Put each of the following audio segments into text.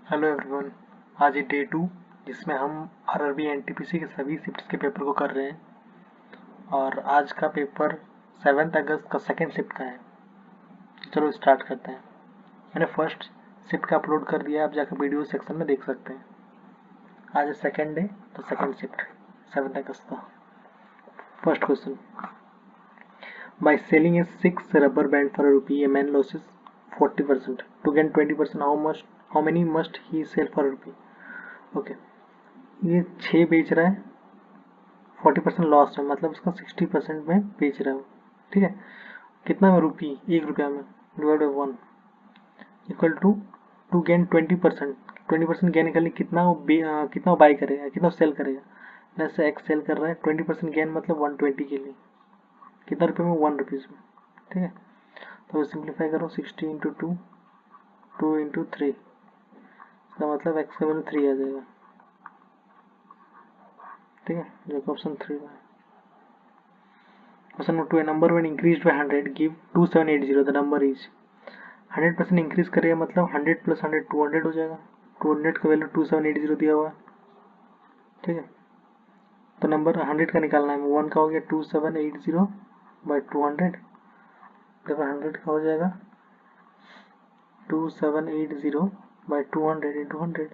Hello everyone. आज है day 2 जिसमें हम आरआरबी एनटीपीसी के सभी शिफ्ट्स के पेपर को कर रहे हैं और आज का पेपर 7 अगस्त का सेकंड शिफ्ट का है। तो चलो स्टार्ट करते हैं। मैंने फर्स्ट शिफ्ट का अपलोड कर दिया है, आप जाकर वीडियो सेक्शन में देख सकते हैं। आज है सेकंड डे, तो सेकंड शिफ्ट 7 अगस्त का। First question, by selling A 6 rubber band for ₹, a man loses 40%. To gain 20%, how many must he sell for ₹? Okay, ये 6 बेच रहा है, 40% लॉस है, मतलब उसका 60% में बेच रहा है। ठीक है, कितना में ₹? ₹1 में divide by 1 equal to gain 20%। 20% gain के लिए कितना बाई करेगा, कितना सेल करेगा। जैसे एक्स सेल कर रहा है, 20% गेन मतलब 120 के लिए कितना रुपये में, ₹1 में। ठीक है, तो सिंप्लीफाई करो, 60 इंटू 2, 2 इंटू 3, इसका मतलब एक्स का वैल्यू 3 आ जाएगा। ठीक है, जो कि ऑप्शन 3 में है। Question number 2, a number when increased by 100 give 2780, the number is 100% increase करेगा मतलब 100 प्लस 100 200 हो जाएगा। 200 का वैल्यू 2780 दिया हुआ है। ठीक है, तो नंबर 100 का निकालना है। 1 का हो गया 2780 बाई 200, जब 100 का हो जाएगा 2780 बाई 200 इंटू 100,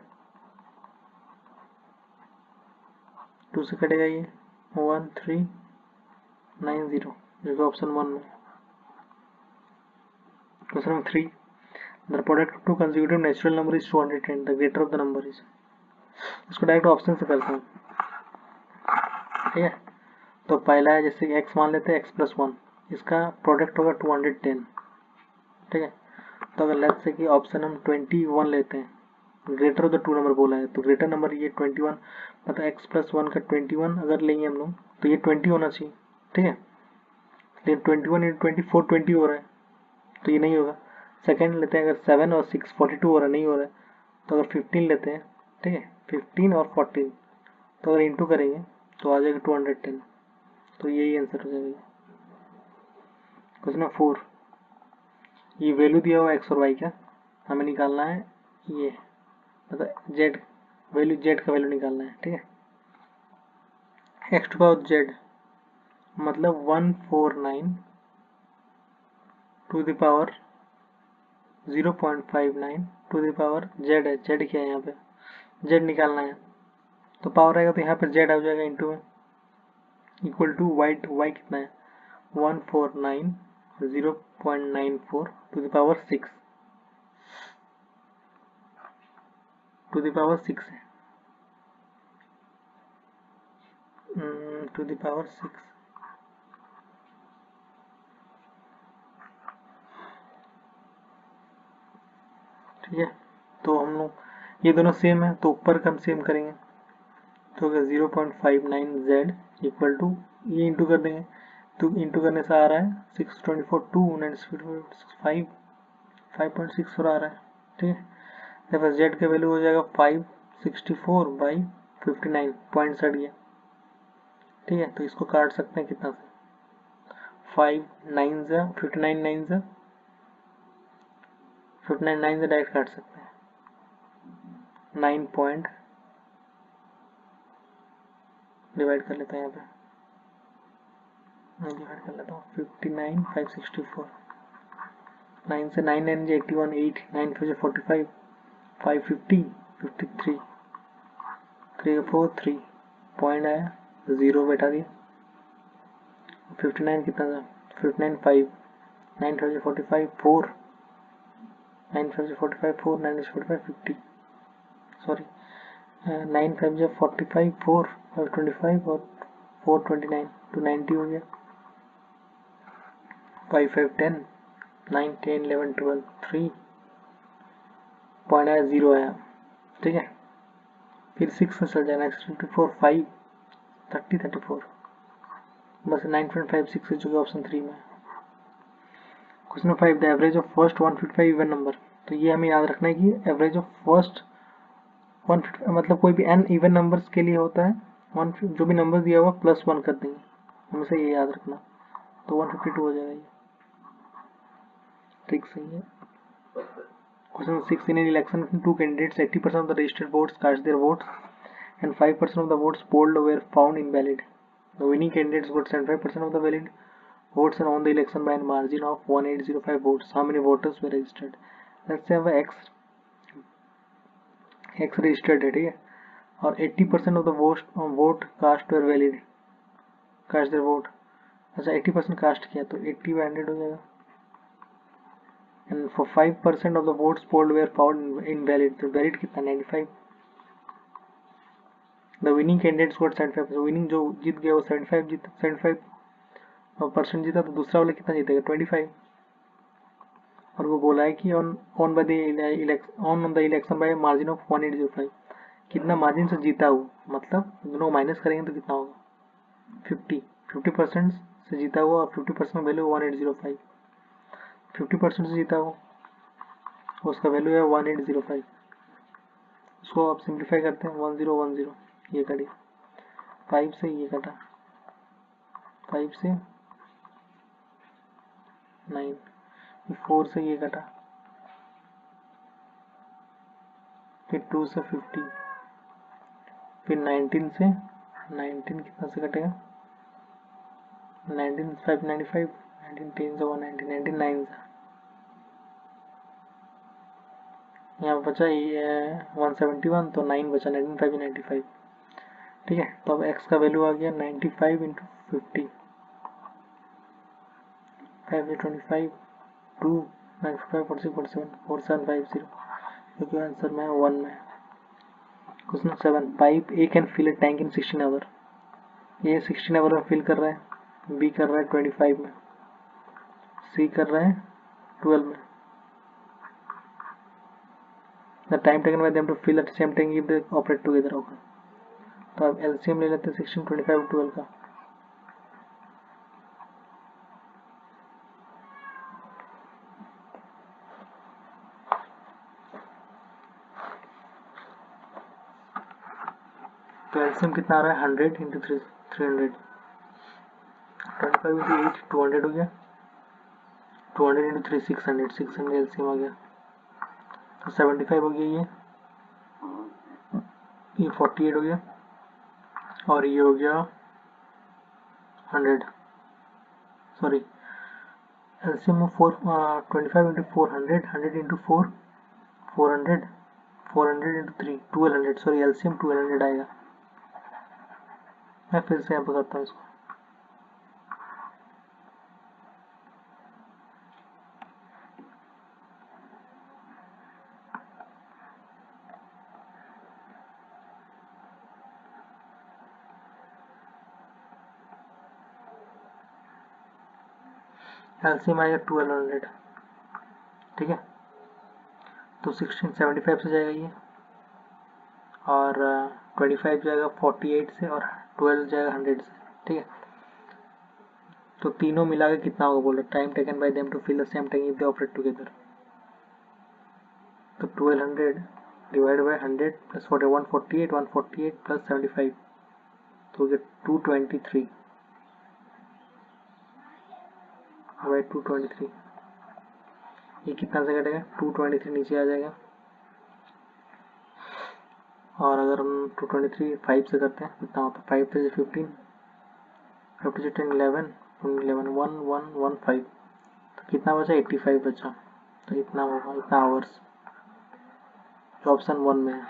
2 से कटेगा ये 1390, जो कि ऑप्शन 1 में। Question number 3, the product of to consecutive natural number is 210, the greater of the number is. इसको डायरेक्ट ऑप्शन से करते हैं। ठीक है, तो पहला है जैसे x मान लेते हैं, x प्लस 1, इसका प्रोडक्ट होगा 210। ठीक है, तो अगर लेट्स से कि ऑप्शन हम 21 लेते हैं, greater of the two number बोला है, तो ग्रेटर नंबर ये 21, मतलब x प्लस 1 का 21 अगर लेंगे हम लोग तो ये 20 होना चाहिए। ठीक है, लेकिन 21 इंटू 24 20 हो रहा है, तो ये नहीं होगा। सेकेंड लेते हैं, अगर 7 और 6 42 हो रहा है, नहीं हो रहा है। तो अगर 15 लेते हैं, ठीक है, 15 और 14, तो अगर इंटू करेंगे तो आ जाएगा 210, तो यही आंसर हो जाएगा। क्वेश्चन नंबर 4, ये वैल्यू दिया हुआ एक्स और वाई का, हमें निकालना है ये, मतलब जेड वैल्यू, जेड का वैल्यू निकालना है। ठीक है, एक्स टू पावर जेड मतलब 149 to the power 0.59 to the power Z है। जेड क्या है यहाँ पे, जेड निकालना है, तो पावर आएगा तो यहाँ पे जेड आ जाएगा इंटू में, इक्वल टू वाई कितना है 149 0.94 to the power 6 to the power 6 है, टू द पावर 6। ठीक है, तो हम लोग ये दोनों सेम है तो ऊपर का हम सेम करेंगे, तो अगर 0.59 z इक्वल टू ये इंटू कर देंगे, तो इंटू करने से आ रहा है 624 2 5 5.6 आ रहा है। ठीक है, जब z का वैल्यू हो जाएगा 564 बाई 59 पॉइंट सट गया। ठीक है, तो इसको काट सकते हैं कितना से, 5 9 से 59 9 से 59 9 से डायरेक्ट काट सकते हैं, 9 पॉइंट डिवाइड कर लेते हैं, यहाँ पे मैं डिवाइड कर लेता हूँ 59 564, 9 से 9 9 जे 81 8 9 5 45 550 53 3 4 3 पॉइंट आया, 0 बैठा दिया। 59 कितना था, 59 5 9 5 45 4 9 5 45 4 9 45 50, सॉरी 9 5 45 4 525 और 429 तो 90 हो गया। 5 5 10 9 10 11 12 3 पॉइंट आया, 0 आया। ठीक है, फिर 6 में चल जाना, 54 5 30 34, बस 9.56 है जो कि ऑप्शन 3 में है। Question number 5, the average of first 155 even number, तो ये हमें याद रखना है कि एवरेज ऑफ फर्स्ट 150 मतलब कोई भी n इवन नंबर्स के लिए होता है, जो भी नंबर दिया हुआ प्लस 1 कर देंगे, हमेशा ये याद रखना, तो 152 हो जाएगा ये। ठीक सही है। Question 6. In an election, two candidates, 80% of the registered votes cast their votes and 5% of the votes polled were found invalid. The winning candidates got 75% of the valid votes and won the election by a margin of 1805 votes. How many voters were registered? Let's say X registered है, ठीक है, और 80% of the vote cast were valid, cast their vote. अच्छा 80% cast किया तो 80 by 100 हो जाएगा. And for 5% of the votes polled were found invalid. तो valid कितना 95. The winning candidates got 75. So winning जो जीत गया वो 75% जीता, तो दूसरा वाला कितना जीतेगा 25. और वो बोला है कि on the election bye margin of 1805. कितना मार्जिन से जीता वो, मतलब दोनों माइनस करेंगे तो कितना होगा 50% से जीता हुआ और 50% वैल्यू 1805. 50% से जीता हुआ उसका वैल्यू है 1805. उसको आप सिंप्लीफाई करते हैं 1010, ये कटी 5 से, ये कटा 5 से 9, 4 से ये कटा, फिर 2 से 50, फिर 19 से 19 कितना से कटेगा 19 595, 19 10 से 190, 99 से यहाँ बचा ये 171, तो 9 बचा 19 5 95. ठीक है, तो अब x का वैल्यू आ गया 95 इंटू 50, 5 से 25, 2 95 46 47 4750, क्योंकि आंसर में 1 में. Question 7. Pipe A can fill a tank in 16 hour. ये 16 आवर में फिल कर रहा है, बी कर रहा है 25 में, सी कर रहा है 12 में. The time taken by them to fill at the same tank if they operate together होगा. तो अब LCM ले लेते हैं 16, 25, 12 का. तो LCM कितना आ रहा है 100 इंटू 300, 25 इंटू 8 200 हो गया, 200 इंटू 3 600, 600 LCM आ गया. तो 75 हो गया, ये 48 हो गया, और ये हो गया 100. सॉरी, LCM में 25 into 400, 100 into 4 400, 400 into 3 1200. Sorry, LCM 1200 आएगा. मैं फिर से यहाँ पर करता हूँ इसको. LCM आएगा 1200. ठीक है, तो 16 75 से जाएगा ये, और 25 जाएगा 48 से, और 12 जाएगा 100 से. ठीक है, तो तीनों मिला के कितना होगा बोलो. Time taken by them to fill the same tank if they operate together. तो 1200 डिवाइड बाय 100 प्लस 41 148 148 प्लस 75, तो हो गया 223 बाय 223. ये कितना से कटेगा 223 नीचे आ जाएगा. और अगर हम 223 5 से करते हैं कितना होता है 5 से 15, 50 से 10 11 11 1 1 1 5, तो कितना बचा 85 बचा. तो इतना होगा, इतना आवर्स, जो ऑप्शन 1 में है.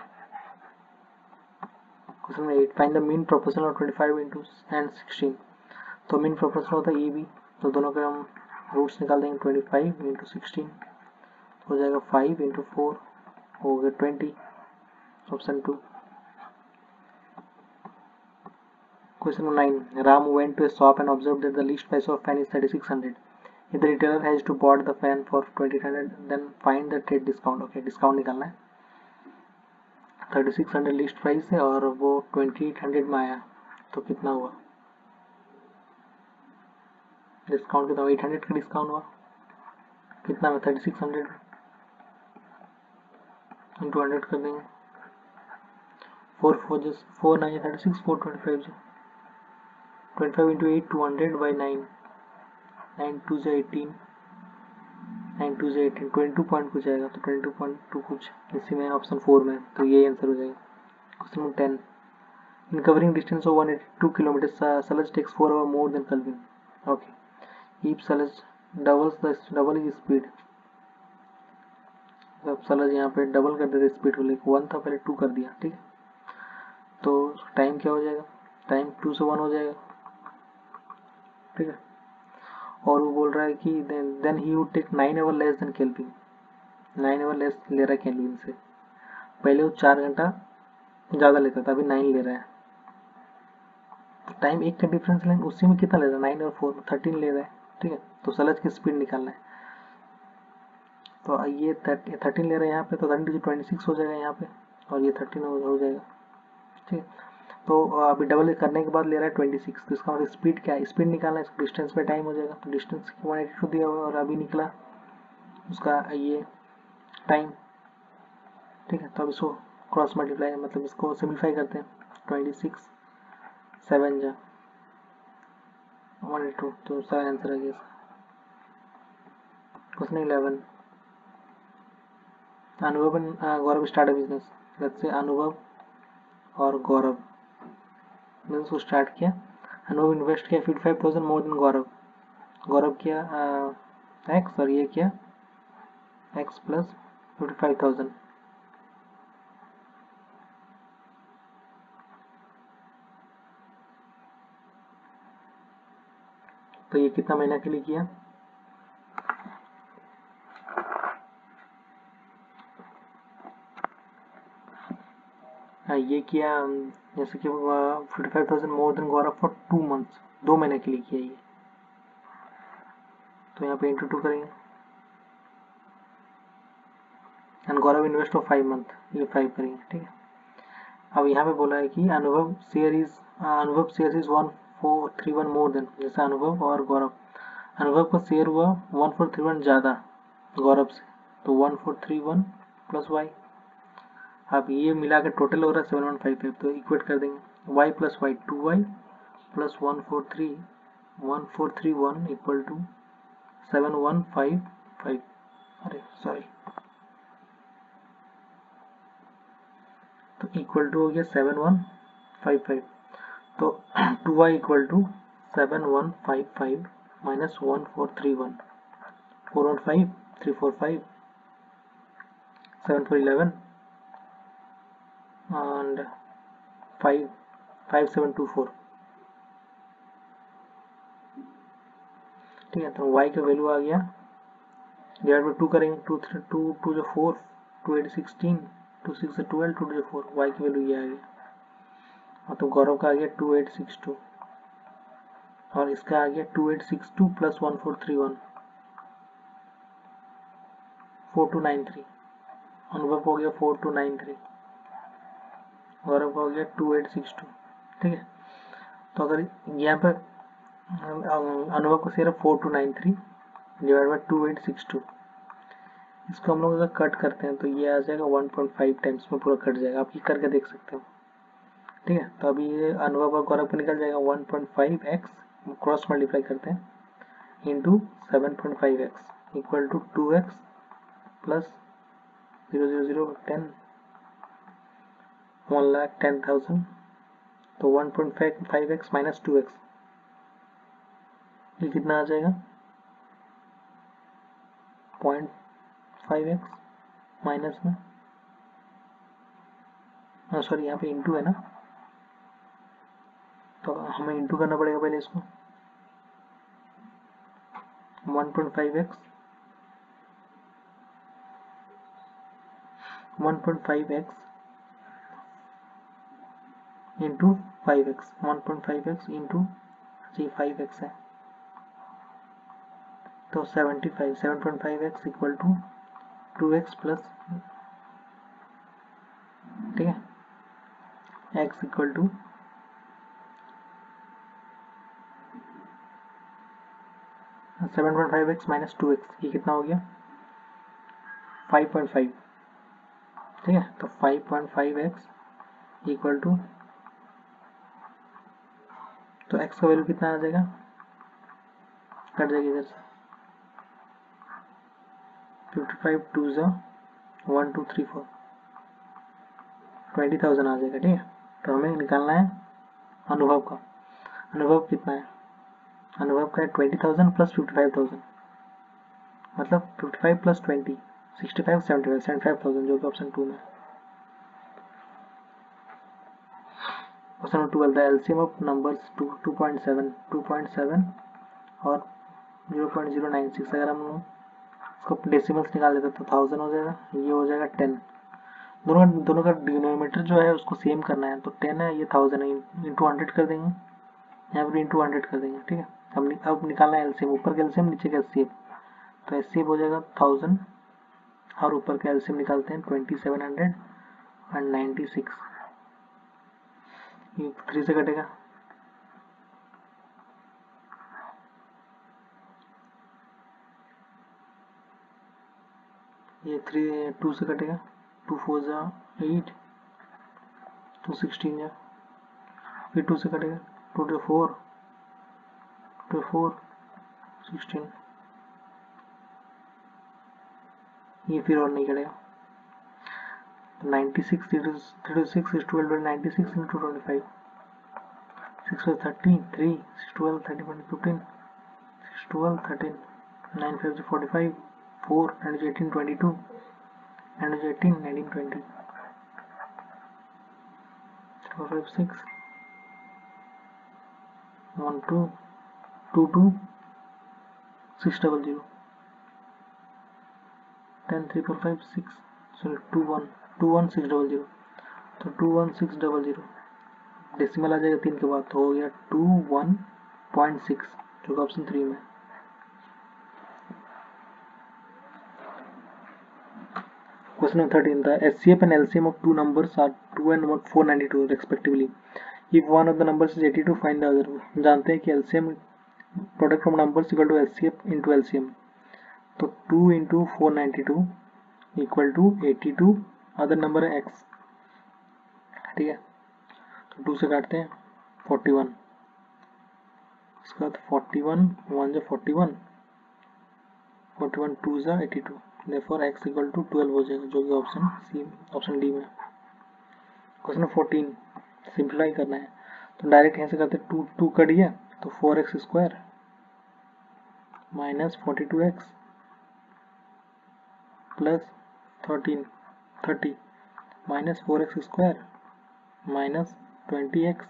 Question 8. Find the mean proportional of 25 into and 16. तो मीन प्रोपोर्शनल होता है EB, तो दोनों के हम रूट्स निकाल देंगे. 25 इंटू 16 हो जाएगा 5 इंटू 4 हो गया 20, option 2. Question 9. Ram went to a shop and observed that the list price of fan is 3600. If the retailer has to bought the fan for 2800, then find the trade discount. Okay, discount निकालना है. 3600 list price है और वो 2800 में आया, तो कितना हुआ डिस्काउंट, कितना 800 का डिस्काउंट हुआ. कितना में 3600 इंटू 100 कर देंगे. 4 4 9 36 425 25 इंटू 8 200 बाई 9 9 2 18 9 2 से 18, 22 पॉइंट कुछ आएगा, तो 22.2 कुछ इसी में ऑप्शन 4 में, तो ये आंसर हो जाएगा। Question number 10, in covering distance of 182 kilometre सलज takes 4 hour more than Calvin. Okay, if सलज डबल इज स्पीड, अब सलज यहाँ पे डबल कर देते स्पीड को, लेकर 1 था पहले 2 कर दिया, ठीक है, तो टाइम क्या हो जाएगा, टाइम 2 से 1 हो जाएगा, ठीक है। और वो बोल रहा है कि then he would take 9 hour less than Kelvin, 9 hour less ले रहा है केल्विन से, पहले वो 4 घंटा ज़्यादा लेता था, अभी 9 ले रहा है, टाइम एक का डिफरेंस लेंगे, उसी में कितना ले रहा है, 9 और 4 13 ले रहा है, ठीक है, तो सलज की स्पीड निकालना है, तो ये 13 ले रहा है यहाँ पे, तो 13 26 हो जाएगा यहाँ पे, और ये 13 हो जाएगा, ठीक है। तो अभी डबल करने के बाद ले रहा है 26, तो इसका मतलब स्पीड क्या है, स्पीड निकालना है, इसको डिस्टेंस पे टाइम हो जाएगा, तो डिस्टेंस 182 दिया हुआ है और अभी निकला उसका ये टाइम, ठीक है। तो अब इसको क्रॉस मल्टीप्लाई, मतलब इसको सिंप्लीफाई करते हैं, 26 7 जा 182, तो उसका आंसर आ गया इसका। क्वेश्चन 11, अनुभव and Gaurav start a business, let's say अनुभव और गौरव बिजनेस को स्टार्ट किया, अनुभव इन्वेस्ट किया 55,000 मोर देन गौरव, गौरव किया एक्स और ये किया एक्स प्लस 55,000, तो ये कितना महीना के लिए किया, ये किया जैसे कि 55,000 more than Gaurav for 2 months, 2 महीने के लिए किया ये, तो यहाँ पे इंटू 2 करेंगे, and Gaurav invest for 5 month, ये 5 करेंगे, ठीक है। अब यहाँ पे बोला है कि अनुभव शेयर इज 1431 मोर देन, जैसे अनुभव और गौरव, अनुभव का शेयर हुआ 1431 ज़्यादा गौरव से, तो 1431 प्लस वाई, अब ये मिला के टोटल हो रहा है 7155, तो इक्वेट कर देंगे, y plus y 2y plus 1431 equal to 7155, अरे सॉरी, तो इक्वल टू हो गया 7155, तो 2y equal to 7155 minus 1431, 415 345 7 4 11 and 5 5724, ठीक है। तो y का वैल्यू आ गया, डिवाइड बाई 2 करेंगे, 2 2 जो 4, 2 8 16, 2 6 12, 2 जो 4, y की वैल्यू ये आ गया, और तो गौरव का आ गया 2862, और इसका आ गया 2862 प्लस 1431 4293, अनुभव को हो गया 4293, गौरव का हो गया 2862, ठीक है। तो अगर यहाँ पर अनुभव को सिर्फ 4293 डिवाइड बाई 2862, इसको हम लोग अगर कट करते हैं तो ये आ जाएगा 1.5 टाइम्स में पूरा कट जाएगा, आप ये करके देख सकते हो, ठीक है। तो अभी ये अनुभव और गौरव को निकल जाएगा 1.5x, क्रॉस मल्टीप्लाई करते हैं into 7.5x equal to 2x plus 00010 1,10,000, तो 1.5x माइनस 2x, ये कितना आ जाएगा 0.5x माइनस में, सॉरी यहाँ पे इंटू है ना, तो हमें इंटू करना पड़ेगा पहले इसको, 1.5x 1.5x into 5x, 1.5x into जी 5x है, तो 75, 7.5x equal to 2x plus, ठीक है, x equal to 7.5x minus 2x, ये कितना हो गया 5.5, ठीक है। तो 5.5x इक्वल टू, तो x का वैल्यू कितना आ जाएगा, कट जाएगी इधर से, 55 2 ज़ा 1 2 3 4 20,000 आ जाएगा। ठीक है, तो हमें निकालना है अनुभव का। अनुभव कितना है? अनुभव का है 20,000 प्लस 55,000, मतलब 55 प्लस 20 65 75,000 जो कि ऑप्शन 2 में। Question number 12, the LCM of numbers 2.7 और 0.096। अगर हम इसको डेसिमल्स निकाल देते तो 1000 हो जाएगा, ये हो जाएगा 10। दोनों का डिनोमिनेटर जो है उसको सेम करना है, तो 10 है, ये 1000 है, इंटू 100 कर देंगे, यहाँ पर इंटू 100 कर देंगे। ठीक है, अब निकालना है एलसीएम, ऊपर का एलसीएम नीचे का एचसीएफ। तो एचसीएफ हो जाएगा 1000 और ऊपर का एलसीएम निकालते हैं 2796, ये 3 से कटेगा, ये 2 से कटेगा, 2 4 जा 8, 2 16 जा, फिर 2 से कटेगा, 2 2 4 16, ये फिर और नहीं कटेगा। 96 3 to 6 is 12 96 into 25, 6 12 13 3 6 12 13 15 6 12 13 9 5 45 4 and 18 22 and 18 19 20 4 5 6 1 2 2 2 6 00 10 3 4 5 6 sorry 2 1 2 1 6 00, तो 2 1 6 00 डेसिमल आ जाएगा 3 के बाद, तो हो गया 21.6 जो कि ऑप्शन 3 में। Question number 13. The SCF and LCM of two numbers are 2 and 492 respectively. If one of the numbers is 82, find the other. जानते हैं कि LCM product from numbers equal to SCF into LCM. तो 2 into 492 equal to 82, other number है x। ठीक है, तो 2 से काटते हैं 41, उसके बाद 41 1 जा 41 2 जा 82, therefore x equal to 12 हो जाएगा, जो कि ऑप्शन डी में। क्वेश्चन 14, सिंप्लीफाई करना है, तो डायरेक्ट यहाँ से करते हैं, 2 कट गया तो 4x square minus 42x plus 30 minus 4x square minus 20x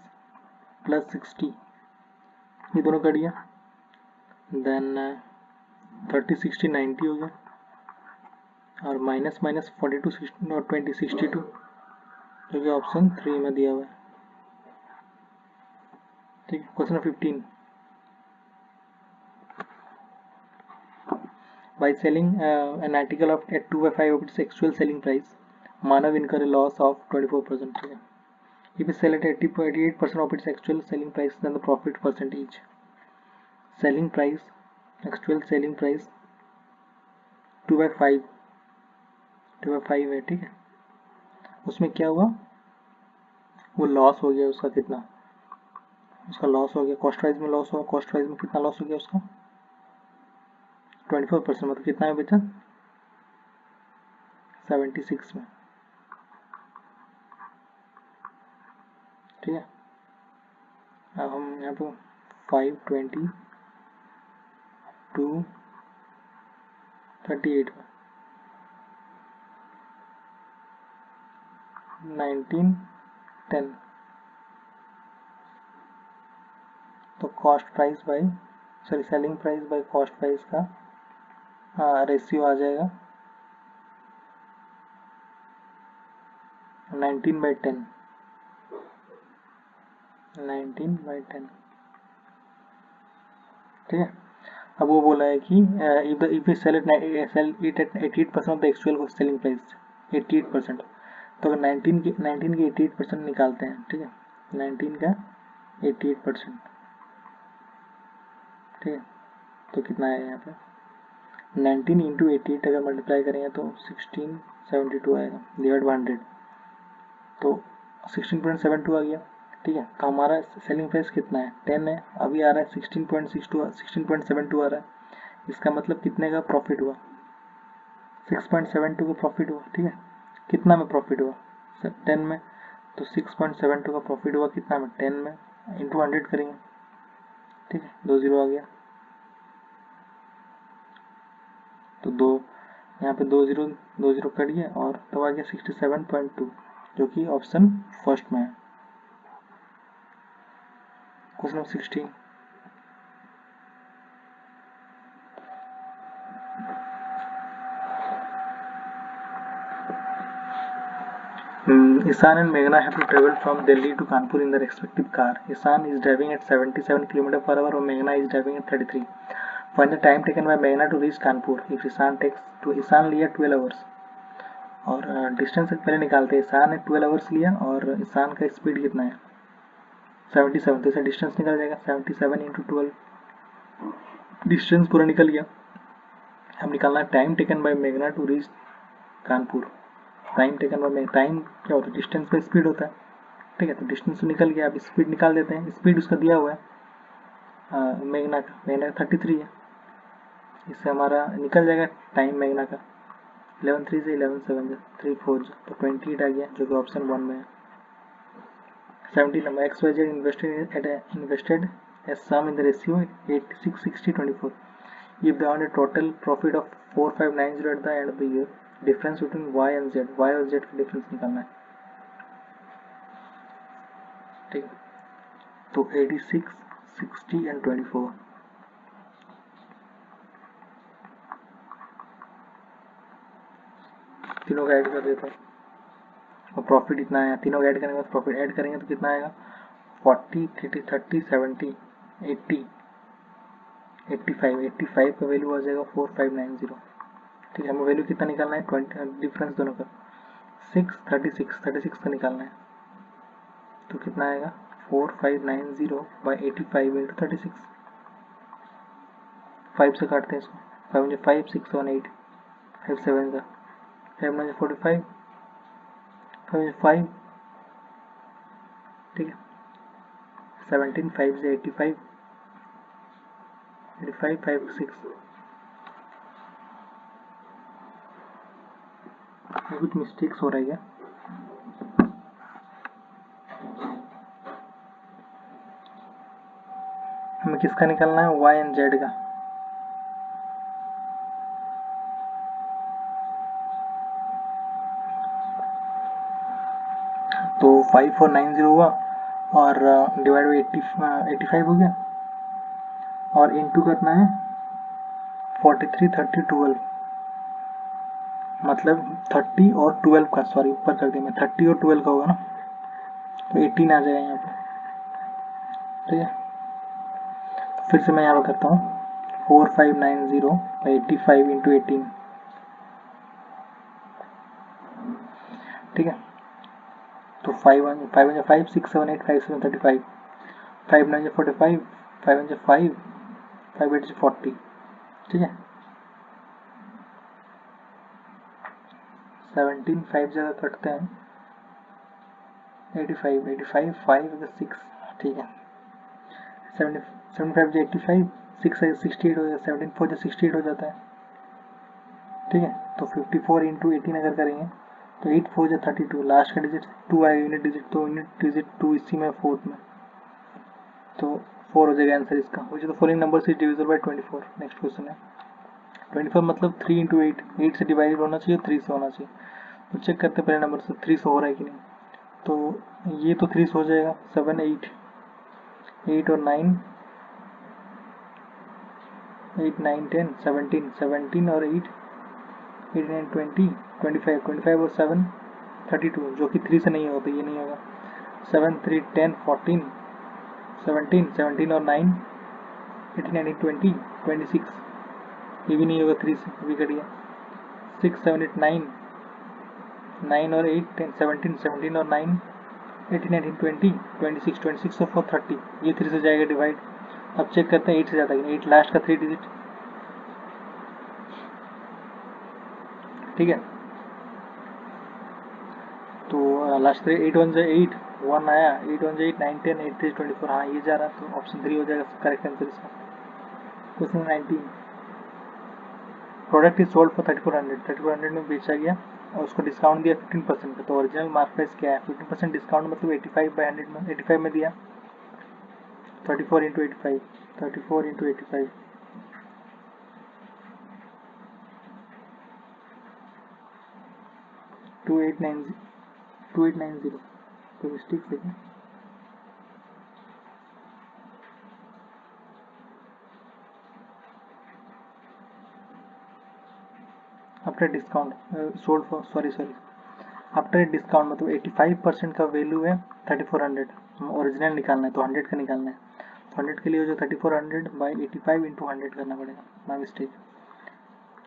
plus 60, ये दोनों कट गया, देन 30 60 90 हो गया, और माइनस 42 20 62, जो कि ऑप्शन 3 में दिया हुआ है। ठीक है, question 15, by selling an article of at 2 by 5 of its actual selling price, Manav incur a loss of 24%. If it sell at 88% of its actual selling price, then the profit percentage. Selling price, actual selling price 2 by 5 है। ठीक है, उसमें क्या हुआ, वो loss हो गया उसका, कितना उसका लॉस हो गया, कॉस्ट प्राइस में लॉस हुआ, कॉस्ट प्राइस में कितना लॉस हो गया उसका 24%, मतलब कितना में बेचा 76 में। ठीक है, अब हम यहाँ पे 520 2 38 में 19 10, तो cost price by selling price by cost price का रेशियो आ जाएगा 19/10। ठीक है, अब वो बोला है कि if we sell it at 88% of the actual selling price, 88%, तो अगर 19 के 88% निकालते हैं, ठीक है, 19 का 88%, ठीक है, तो कितना है यहाँ पे 19 इंटू 88 अगर मल्टीप्लाई करेंगे तो 1672 आएगा, डिवाइड बाय 100, तो 16.72 आ गया। ठीक है, तो हमारा सेलिंग प्राइस कितना है 10 है, अभी आ रहा है 16.72 आ रहा है, इसका मतलब कितने का प्रॉफिट हुआ 6.72 का प्रॉफिट हुआ, ठीक है। कितना में प्रॉफिट हुआ? 10 में। तो 6.72 का प्रॉफिट हुआ कितना में? 10 में, इंटू 100 करेंगे, ठीक है। 2 0 आ गया, तो 2 यहाँ पे 2 0 कट गया और तब आ गया 67.2, जो कि ऑप्शन फर्स्ट में है। Question number 16। Ishan and Meghna have to travel from Delhi to Kanpur in their respective car. Ishan is driving at 77 km per hour and Meghna is driving at 33. Find the time taken by Meghna to reach Kanpur. If Ishan लिया 12 hours और distance पहले निकालते हैं। ईशान ने 12 hours लिया और ईशान का speed कितना है? 77, तो इसका डिस्टेंस निकल जाएगा 77 इंटू 12, डिस्टेंस पूरा निकल गया। अब निकालना है टाइम टेकन बाय मेघना to reach Kanpur. Time taken by time क्या होता है? डिस्टेंस पे स्पीड होता है, ठीक है। तो डिस्टेंस तो निकल गया, अब स्पीड निकाल देते हैं। स्पीड उसका दिया हुआ है मेघना का 33 है, इससे हमारा निकल जाएगा टाइम मेघना का 11 3 से 11 7 3 4 तो 28 आ गया, जो कि ऑप्शन 1 में है। 17 number XYZ invested a sum in the ratio 86 60 24. If they earn a total profit of 4590 at the end of the year, difference between Y and Z, Y और Z का डिफरेंस निकालना है, ठीक है। तो 86 60 एंड 24, तीनों का ऐड कर देता हूँ और प्रॉफिट इतना आया। तीनों का ऐड करने के बाद प्रॉफिट ऐड करेंगे तो कितना आएगा? 40 30 30 70 80 85 का वैल्यू आ जाएगा 4590, ठीक है। हमें वैल्यू कितना निकालना है? 20 डिफरेंस दोनों का 6 36 का निकालना है, तो कितना आएगा? 4590 बाई 85 इंटू 36, 5 से काटते हैं इसको, 5 मुझे 5 6 1 8 5 7 का 5 मुझे 45 5 मुझे 5, ठीक है। 17 5 से 85 5 6, कुछ मिस्टेक्स हो रही है। हमें किसका निकालना है? Y एंड Z का। तो 5490 हुआ और डिवाइड बाई 85 हो गया और इनटू करना है 43 30 12, मतलब 30 और 12 का, सॉरी ऊपर कर दिया मैं, 30 और 12 का होगा ना, तो 18 आ जाएगा यहाँ पे, ठीक है। फिर से मैं यहाँ पे करता हूँ 4590 बाई 85 इंटू 18, ठीक है। तो 5 5 6 7 8 5 7 35 5 9 45 5 5 5 8 40, ठीक है। 17 5 जगह कटते हैं 85 5 6, ठीक है। 75 जो 85 6 68 हो जाता है, 17 4 जो 68 हो जाता है, ठीक है। तो 54 इंटू 18 अगर करेंगे तो 8 4 जो 32, लास्ट का डिजिट 2 आएगा, यूनिट डिजिट, तो यूनिट डिजिट 2 इसी में 4th में, तो 4 हो जाएगा आंसर इसका। Which the following number is divisible by 24। Next question है 24 मतलब 3 इंटू 8 से डिवाइड होना चाहिए, 3 से होना चाहिए। तो चेक करते पहले नंबर से 3 से हो रहा है कि नहीं। तो ये तो 3 से हो जाएगा, 7 8 और 9 8 9 10 17 और 8 8 9 20 25 और 7 32, जो कि 3 से नहीं होगा, तो ये नहीं होगा। 7 3 10 14 17 और 9 18 19 20 26, ये भी नहीं होगा 3 से, ये भी कट गया। 6 7 8 9 और 8 10 17 और 9 18 19 20 26 और 4 30, ये 3 से जाएगा डिवाइड। अब चेक करते हैं 8 से जाता है, 8 लास्ट का 3 डिजिट, ठीक है। तो लास्ट 8 1 से 8 1 आया, 8 1 से 8 9 10 8 3 24, हाँ ये जा रहा, तो ऑप्शन 3 हो जाएगा करेक्ट आंसर इसका। Question 19 product is sold for 3400 में बेचा गया और उसको डिस्काउंट दिया 15% का। तो ओरिजिनल मार्क प्राइस क्या है? 15% डिस्काउंट मतलब 85/100 में 85 में दिया 34 इंटू 85 2890 तो मिस्टेक से after discount sold for sorry after discount मतलब 85% का वैल्यू है 3400। ओरिजिनल निकालना है तो 100 का निकालना है। तो 100 के लिए जो 3400 बाई 85 इंटू 100 करना पड़ेगा। माई मिस्टेक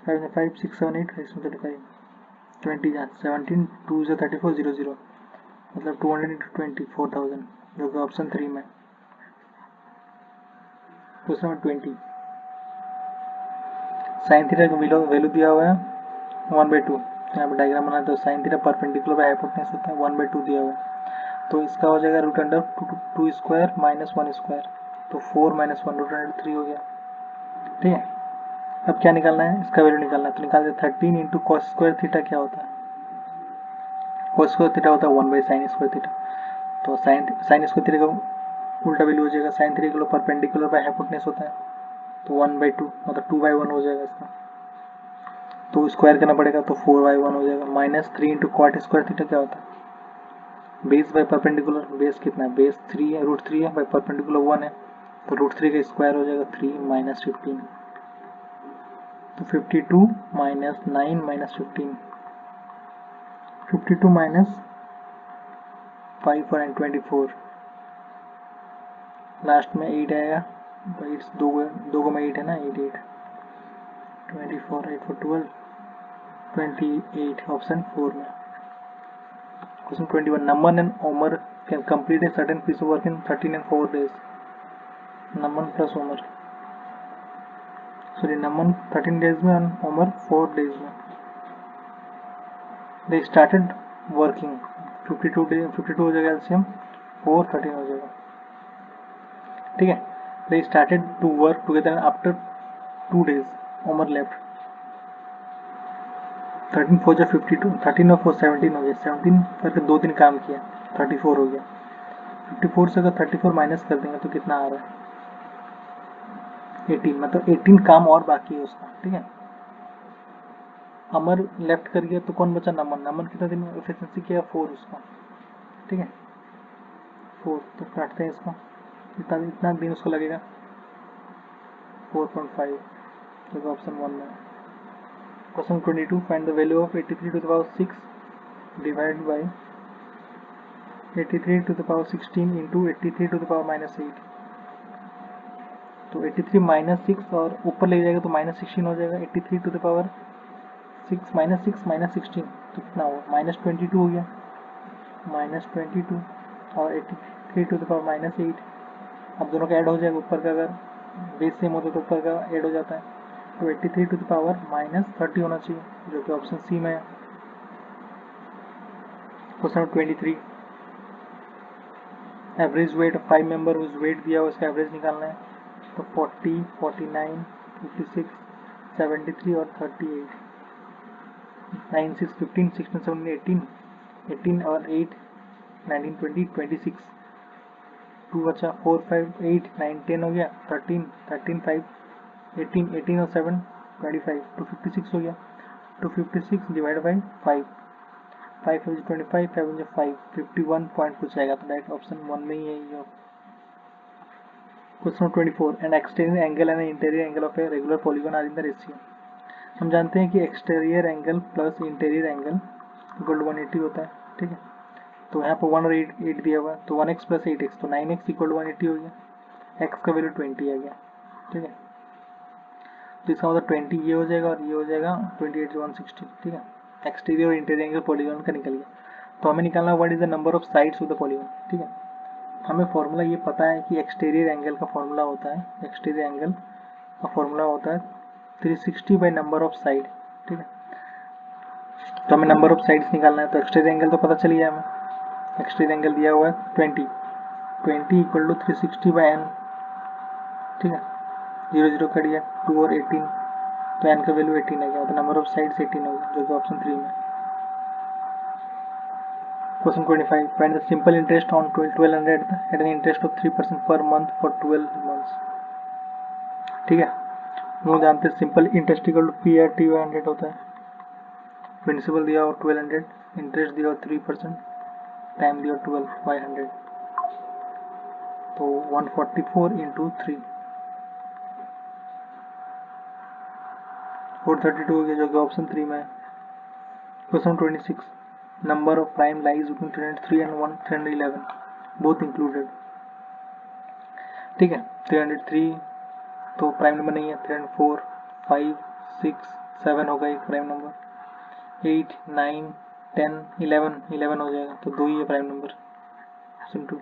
5 6 7 8 इसमें 35 20 17 2 जो 34 00 मतलब 200 इंटू 20 4000 जो कि ऑप्शन 3 में। क्वेश्चन नंबर 20 साइन थीटा का वैल्यू दिया हुआ है 1/2। यहाँ पे डायग्राम बनाते तो sine theta perpendicular by hypotenuse होता है 1/2 दिया हुआ है। तो इसका हो जाएगा root under 2 square minus 1 square तो 4 माइनस 1 रूट अंडर 3 हो गया। ठीक है, अब क्या निकालना है? इसका वैल्यू निकालना है। तो निकाल दे 13 इंटू कॉस स्क्वायर थीटा क्या होता है? कॉस स्क्वायर थीटा होता है 1/sin स्क्वायर थीटा। तो साइन स्क्वायर थीटा का उल्टा वैल्यू हो जाएगा। साइन थीटा का परपेंडिकुलर बाय हाइपोटेन्यूज होता है तो 1/2 मतलब 2/1 हो जाएगा इसका। तो स्क्वायर करना पड़ेगा तो 4/1 हो जाएगा। Minus 3 into cot square theta क्या होता है? बेस बाय परपेंडिकुलर, बेस कितना है? बेस 3 है, रूट 3 है, बाय परपेंडिकुलर 1 है तो रूट 3 का स्क्वायर हो जाएगा 3 माइनस 15 तो 52 माइनस 9 माइनस 15 52 माइनस 5 और 24 लास्ट में 8 आएगा। तो 8 दो को में 8 है ना, 8 8 24 8 4 12 28 ऑप्शन 4 में। Question 21 Naman and Omar can complete a certain piece of work in 13 and 4 days. Naman plus Omar. Sorry, Naman 13 days में and Omar 4 days में. They started working 52 हो जाएगा LCM 4 13 हो जाएगा। ठीक है, they started to work together after 2 days. Omar left. 13 4 जा 52 13 और 4 17 हो गया। 17 करके 2 दिन काम किया 34 हो गया। 54 से अगर 34 माइनस कर देंगे तो कितना आ रहा है? 18 मतलब 18 काम और बाकी है उसका। ठीक है, अमर लेफ्ट कर गया तो कौन बचा? नमन। नमन कितना दिन एफिशिएंसी किया? 4 उसका। ठीक है, 4 तो काटते हैं इसको। इतना दिन उसको लगेगा 4.5 तो ऑप्शन 1 में। Question 22 find the value of 83 to the power 6 divide by 83 to the power 16 into 83 to the power -8। तो 83 माइनस 6 और ऊपर ले जाएगा तो -16 हो जाएगा। 83 टू द पावर 6 माइनस 16 तो कितना हुआ? -22 हो गया। -22 और 83 टू द पावर -8 अब दोनों का ऐड हो जाएगा। ऊपर का अगर बेस सेम होता तो ऊपर का ऐड हो जाता है। तो 83 टू द पावर -30 होना चाहिए जो कि ऑप्शन सी में है। क्वेश्चन 23 एवरेज वेट 5 मेंबर उस वेट दिया हुआ उसका एवरेज निकालना है। तो 40 49 56 73 और 38 9 6 15 16 17 18 18 और 8 19 20 26 2 बचा 4 5 8 9 10 हो गया। 13 13 5 18 18 और 7 25 256 हो गया। 256 डिवाइड बाई 5 5 25 5 5 51 पॉइंट कुछ आएगा। तो डायरेक्ट ऑप्शन 1 में ही है ये। Question 24 an exterior angle and interior angle of a regular polygon are in the ratio. हम जानते हैं कि exterior angle plus interior angle equal to 180 होता है। ठीक है, तो यहाँ पर 1 और 8 दिया हुआ है तो 1x प्लस 8x तो 9x इक्वल टू 180 हो गया। x का वैल्यू 20 आ गया। ठीक है, तो इसका मतलब 20 ये हो जाएगा और ये हो जाएगा 28 जो 160। ठीक है, एक्सटीरियर और इंटीरियर एंगल पॉलीगॉन का निकल गया। तो हमें निकालना what is the number of sides of the polygon. ठीक है, हमें फॉर्मूला ये पता है कि एक्सटीरियर एंगल का फॉर्मूला होता है, एक्सटीरियर एंगल का फॉर्मूला होता है 360 बाई नंबर ऑफ साइड। ठीक है, तो हमें नंबर ऑफ साइड्स निकालना है। तो एक्सटीरियर एंगल तो पता चल गया हमें। एक्सटीरियर एंगल दिया हुआ है 20 इक्वल टू 360 बाई n। ठीक है, 0 0 कट गया 2 और 18 तो n का वैल्यू 18 आ गया, तो नंबर ऑफ साइड्स 18 हो गया, जो कि ऑप्शन 3 में। Question 25, find the simple interest on 1200 at an interest of 3% per month for 12 months. ठीक है, हम जानते हैं simple interest equal to P R T 100 होता है। प्रिंसिपल दिया और 1200, इंटरेस्ट दिया और 3%, टाइम दिया 12 बाई 100, तो 144 इंटू 3 432 हो गया, जो कि ऑप्शन 3 में है। Question 26, number of prime lies between 303 and 311 both included. ठीक है, 303 तो प्राइम नंबर नहीं है, 304 5 6 7 होगा एक प्राइम नंबर, 8 9 10 11 हो जाएगा, तो 2 ही है prime number, option 2।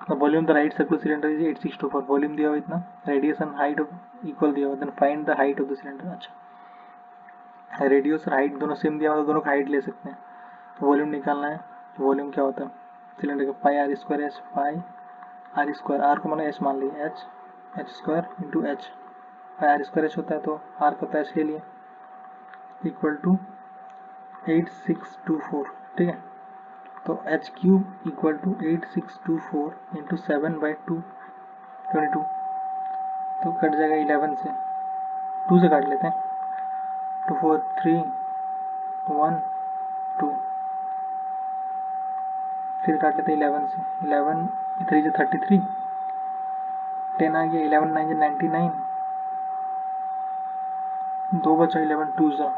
The volume the right circular cylinder is 8624, volume दिया हुआ इतना, रेडियस एंड हाइट इक्वल दिया हुआ, then find the height of the cylinder. अच्छा, रेडियस और हाइट दोनों सेम दिया हुआ, दोनों का हाइट ले सकते हैं, तो वॉल्यूम निकालना है। वॉल्यूम क्या होता है सिलेंडर का, pi r square h, pi r square, r को मैंने एच मान लिया, h square into h, pi r square h होता है, तो आर का तो एच ले लिया, इक्वल टू 8624। ठीक है, तो H cube equal to 8624 into 7/2 22, तो कट जाएगा 11 से, 2 से काट लेते हैं, 2 4 3 1 2, फिर काट लेते हैं 11 से, 11 3 से 33, 10 आ गया, 11 9 से 99, 2 बचा, 11 2 जा,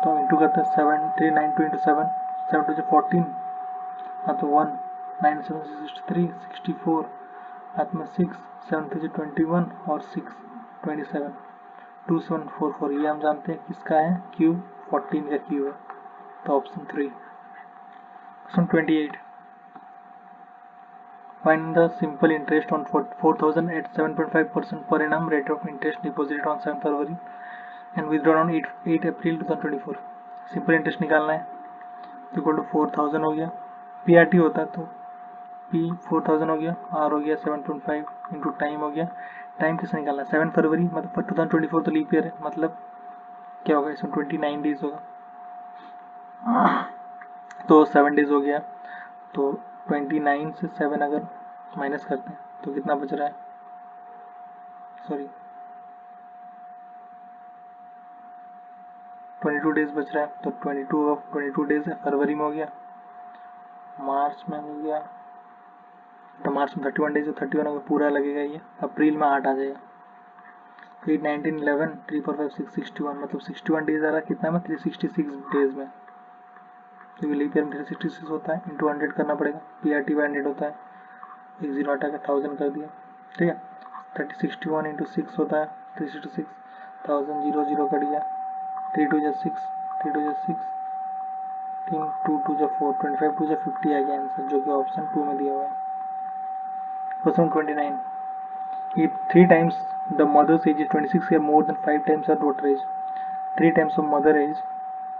तो हम इंटू करते हैं 7 3 9 2 इंटू 7 7 2 से 14, हाँ तो 1 9 7 से 63 64, हाथ में 6 7 3 से 21 और 6 27 2744, ये हम जानते हैं किसका है, क्यूब 14 का क्यूब है, तो option 3। Question 28, find the simple interest on 4000 at 7.5% per annum rate of interest deposited on 7 फरवरी and withdrawn on 8 April 2024। Simple interest निकालना है, तो इक्वल टू 4000 हो गया, पी आर टी होता है, तो पी 4000 हो गया, आर हो गया 7.5 इंटू टाइम हो गया, टाइम किससे निकालना है, 7 फरवरी, मतलब 2024 तो लीप ईयर है, मतलब क्या होगा इसमें 29 डेज होगा, तो 7 डेज हो गया, तो 29 से 7 अगर माइनस करते हैं तो कितना बच रहा है, सॉरी 22 डेज बच रहा है, तो 22 डेज है, फरवरी में हो गया, मार्च में हो गया, तो मार्च में 31 डेज है, 31 होगा पूरा लगेगा, ये अप्रैल में 8 आ जाएगा, 8 19 11 3 4 5 6 61, मतलब 61 डेज आ रहा है, कितना में 366 डेज में, क्योंकि लीप ईयर में 366 होता है, इंटू 100 करना पड़ेगा, पी आर टी 100 होता है, एक जीरो हटा के 1000 कर दिया। ठीक है, 61 इंटू 6 होता है 366, 1000 0 0 कट गया, 3 2 जा 6 3 2 जा 6 3 2 2 जा 4 25 2 जा 50 आ गया आंसर, जो कि ऑप्शन 2 में दिया हुआ है। Question 29, if 3 times the mother's age is 26 years more than 5 times her daughter age, 3 times of mother age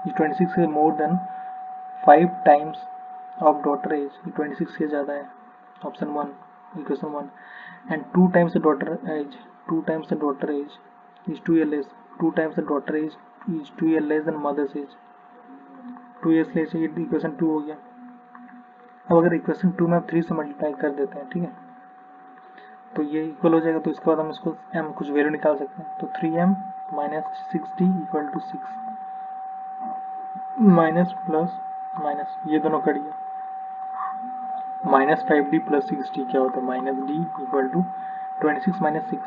is 26 years more than 5 times of daughter age, 26 years ज़्यादा है, option 1, equation 1, and 2 times the daughter age, 2 times the daughter age is 2 years less, 2 times the daughter age is 2 years less than mother's age, 2 years less, ये equation 2 हो गया। अब अगर equation 2 में आप 3 से मल्टीप्लाई कर देते हैं, ठीक है, तो ये इक्वल हो जाएगा, तो इसके बाद हम इसको m कुछ वैल्यू निकाल सकते हैं, तो 3m minus 6d equal to 6, minus plus minus ये दोनों कट गया, माइनस 5d प्लस 6d क्या होता है, minus d equal to 26 minus 6।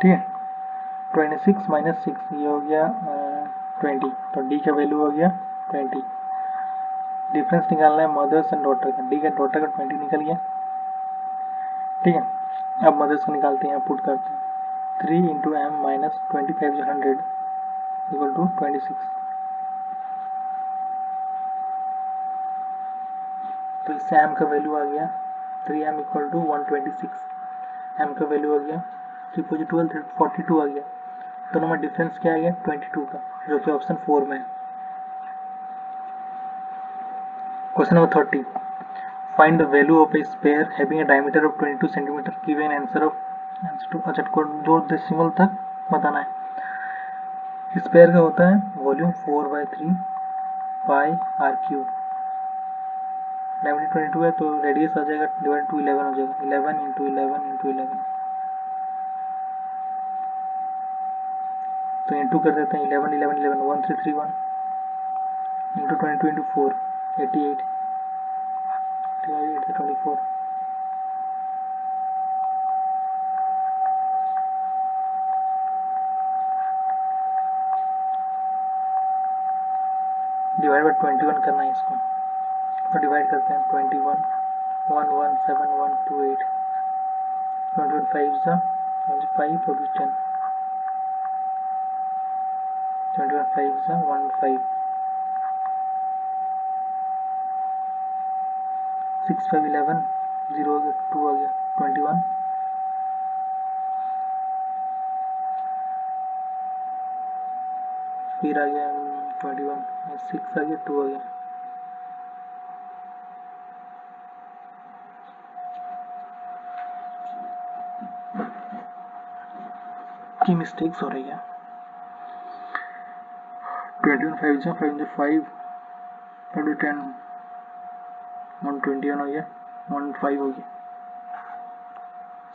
ठीक है, 26 माइनस 6 ये हो गया 20, तो d का वैल्यू हो गया 20। डिफरेंस निकालना है मदर्स एंड डॉटर का, d का डॉटर का 20 निकल गया। ठीक है, अब मदर्स को निकालते हैं, यहाँ पुट करते हैं, 3 into M minus 25 100 equal to 26, तो इससे एम का वैल्यू आ गया 3m इक्वल टू 126, एम का वैल्यू आ गया 3 4 12 42 आ गया, दोनों में डिफरेंस क्या आ गया 22 का, जो कि ऑप्शन 4 में है। Question number 30, find the value of a sphere having a diameter of 22 centimetre, give an answer of अच्छा, दो डेसिमल तक बताना है। इस पेयर का होता है volume 4/3 pi R cube. Diameter 22 है तो रेडियस आ जाएगा डिवाइड टू 11 हो जाएगा, 11 इंटू 11 इंटू 11। तो इंटू कर देते हैं 11 11 11 1331 इंटू 22 इंटू 4 88 88 24 डिवाइड बाई 21 करना है इसको। तो डिवाइड करते हैं 21 117128 21 5 सा 5 और 10 21 5 सा 15 6 5 11 0 हो गया 2 आ गया 21 फिर आ गया 21 6 आ गया 2 आ गया। की मिस्टेक्स हो रही है। 21 5 जा 5 5 5 10 121 हो गया 15 हो गया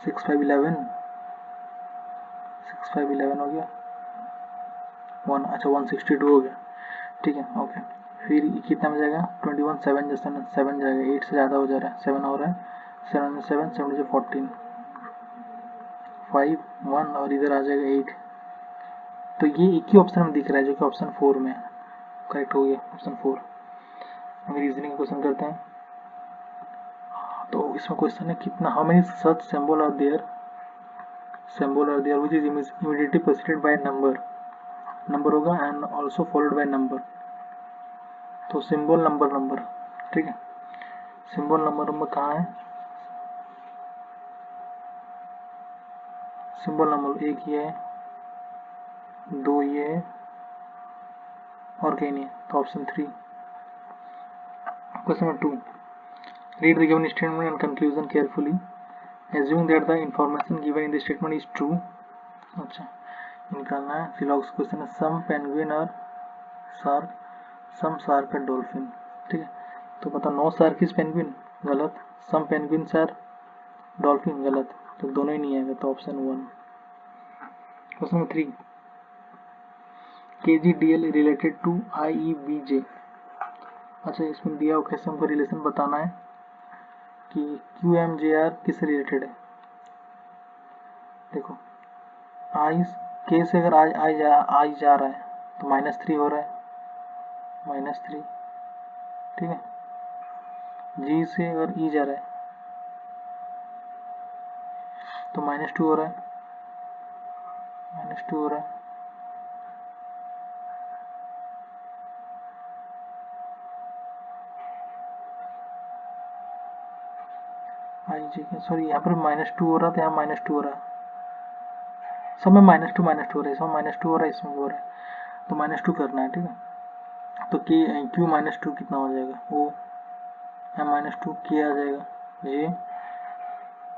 6 5 11 6 5 11 हो गया 1 अच्छा 162 हो गया। ठीक है ओके। फिर कितना में जाएगा 21 7 जैसा 7 जाएगा 8 से ज़्यादा हो जा रहा है 7 हो रहा है 7 7 7 से 14 5 1 और इधर आ जाएगा 8। तो ये एक ही ऑप्शन में दिख रहा है जो कि ऑप्शन 4 में है। करेक्ट हो गया ऑप्शन 4। हम रीजनिंग क्वेश्चन करते हैं। तो इसमें क्वेश्चन है कितना how many such symbol are there which is immediately preceded by number होगा and also followed by number. तो सिंबल नंबर ठीक है। सिंबल नंबर कहाँ है? सिंबल नंबर एक ये है 2 ये है और कहीं नहीं है तो option 3। Question number 2 read the given statement and conclusion carefully assuming that the information given in the statement is true। अच्छा निकालना है। सिलॉक्स क्वेश्चन है सम पेंगुइन और शार्क सम शार्क और डॉल्फिन। ठीक है तो बता नो शार्क इज पेंगुइन गलत, सम पेंगुइन्स आर डॉल्फिन गलत, तो दोनों ही नहीं आएगा तो option 1। Question number 3 KGDL related to IEBJ। अच्छा इसमें दिया हुआ कैसे हमको रिलेशन बताना है कि QMJR किससे रिलेटेड है। देखो आई के से अगर आई जा रहा है तो -3 हो रहा है -3। ठीक है जी से अगर ई जा रहा है तो -2 हो रहा है -2 हो रहा है। आई जी के सॉरी यहाँ पर -2 हो रहा था, यहाँ -2 हो रहा है, सब में -2 हो रहा है, इसमें -2 हो रहा है, इसमें भी हो रहा है, तो -2 करना है। ठीक है तो क्यू -2 कितना हो जाएगा ओ -2 के आ जाएगा ये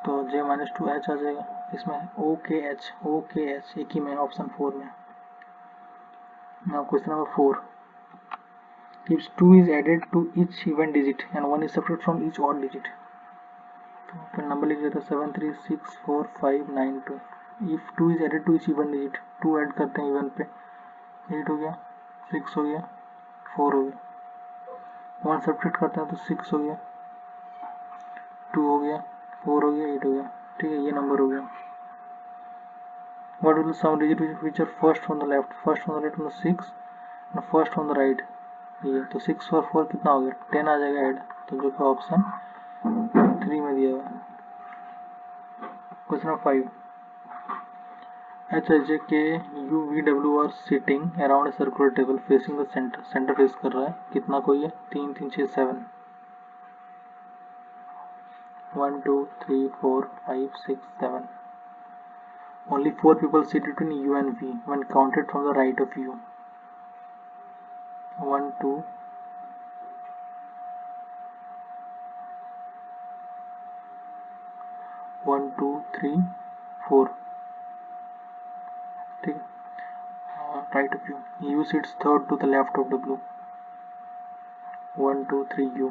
तो जे -2 एच आ जाएगा इसमें ओ के एच एक ही में ऑप्शन 4 में। Now question number 4 if 2 is added to each even digit and 1 is subtracted from each odd digit। तो फिर नंबर लिख देते हैं 7 3 6 4 5 9 2। If 2 is added to each even digit 2 add करते हैं इवन पे 8 हो गया 6 हो गया 4 हो गया 1 सब्ट्रैक्ट करते हैं तो 6 हो गया 2 हो गया 4 हो गया 8 हो गया। ठीक है ये नंबर हो गया। What will the sum digit which are first on the left on the 6 and first on the right। ये तो 6 और 4 कितना हो गया 10 आ जाएगा ऐड, तो जो कि ऑप्शन 3 में दिया हुआ है। Question number 5 HJ K UVW are sitting around a circular table facing the centre face कर रहा है कितना कोई है 3 3 6 7 1 2 3 4 5 6 7 only 4 people sit between U and V when counted from the right of U 1 2 1 2 3 4, ठीक है. Right of U. U sits third to the left of W. 1, 2, 3 U.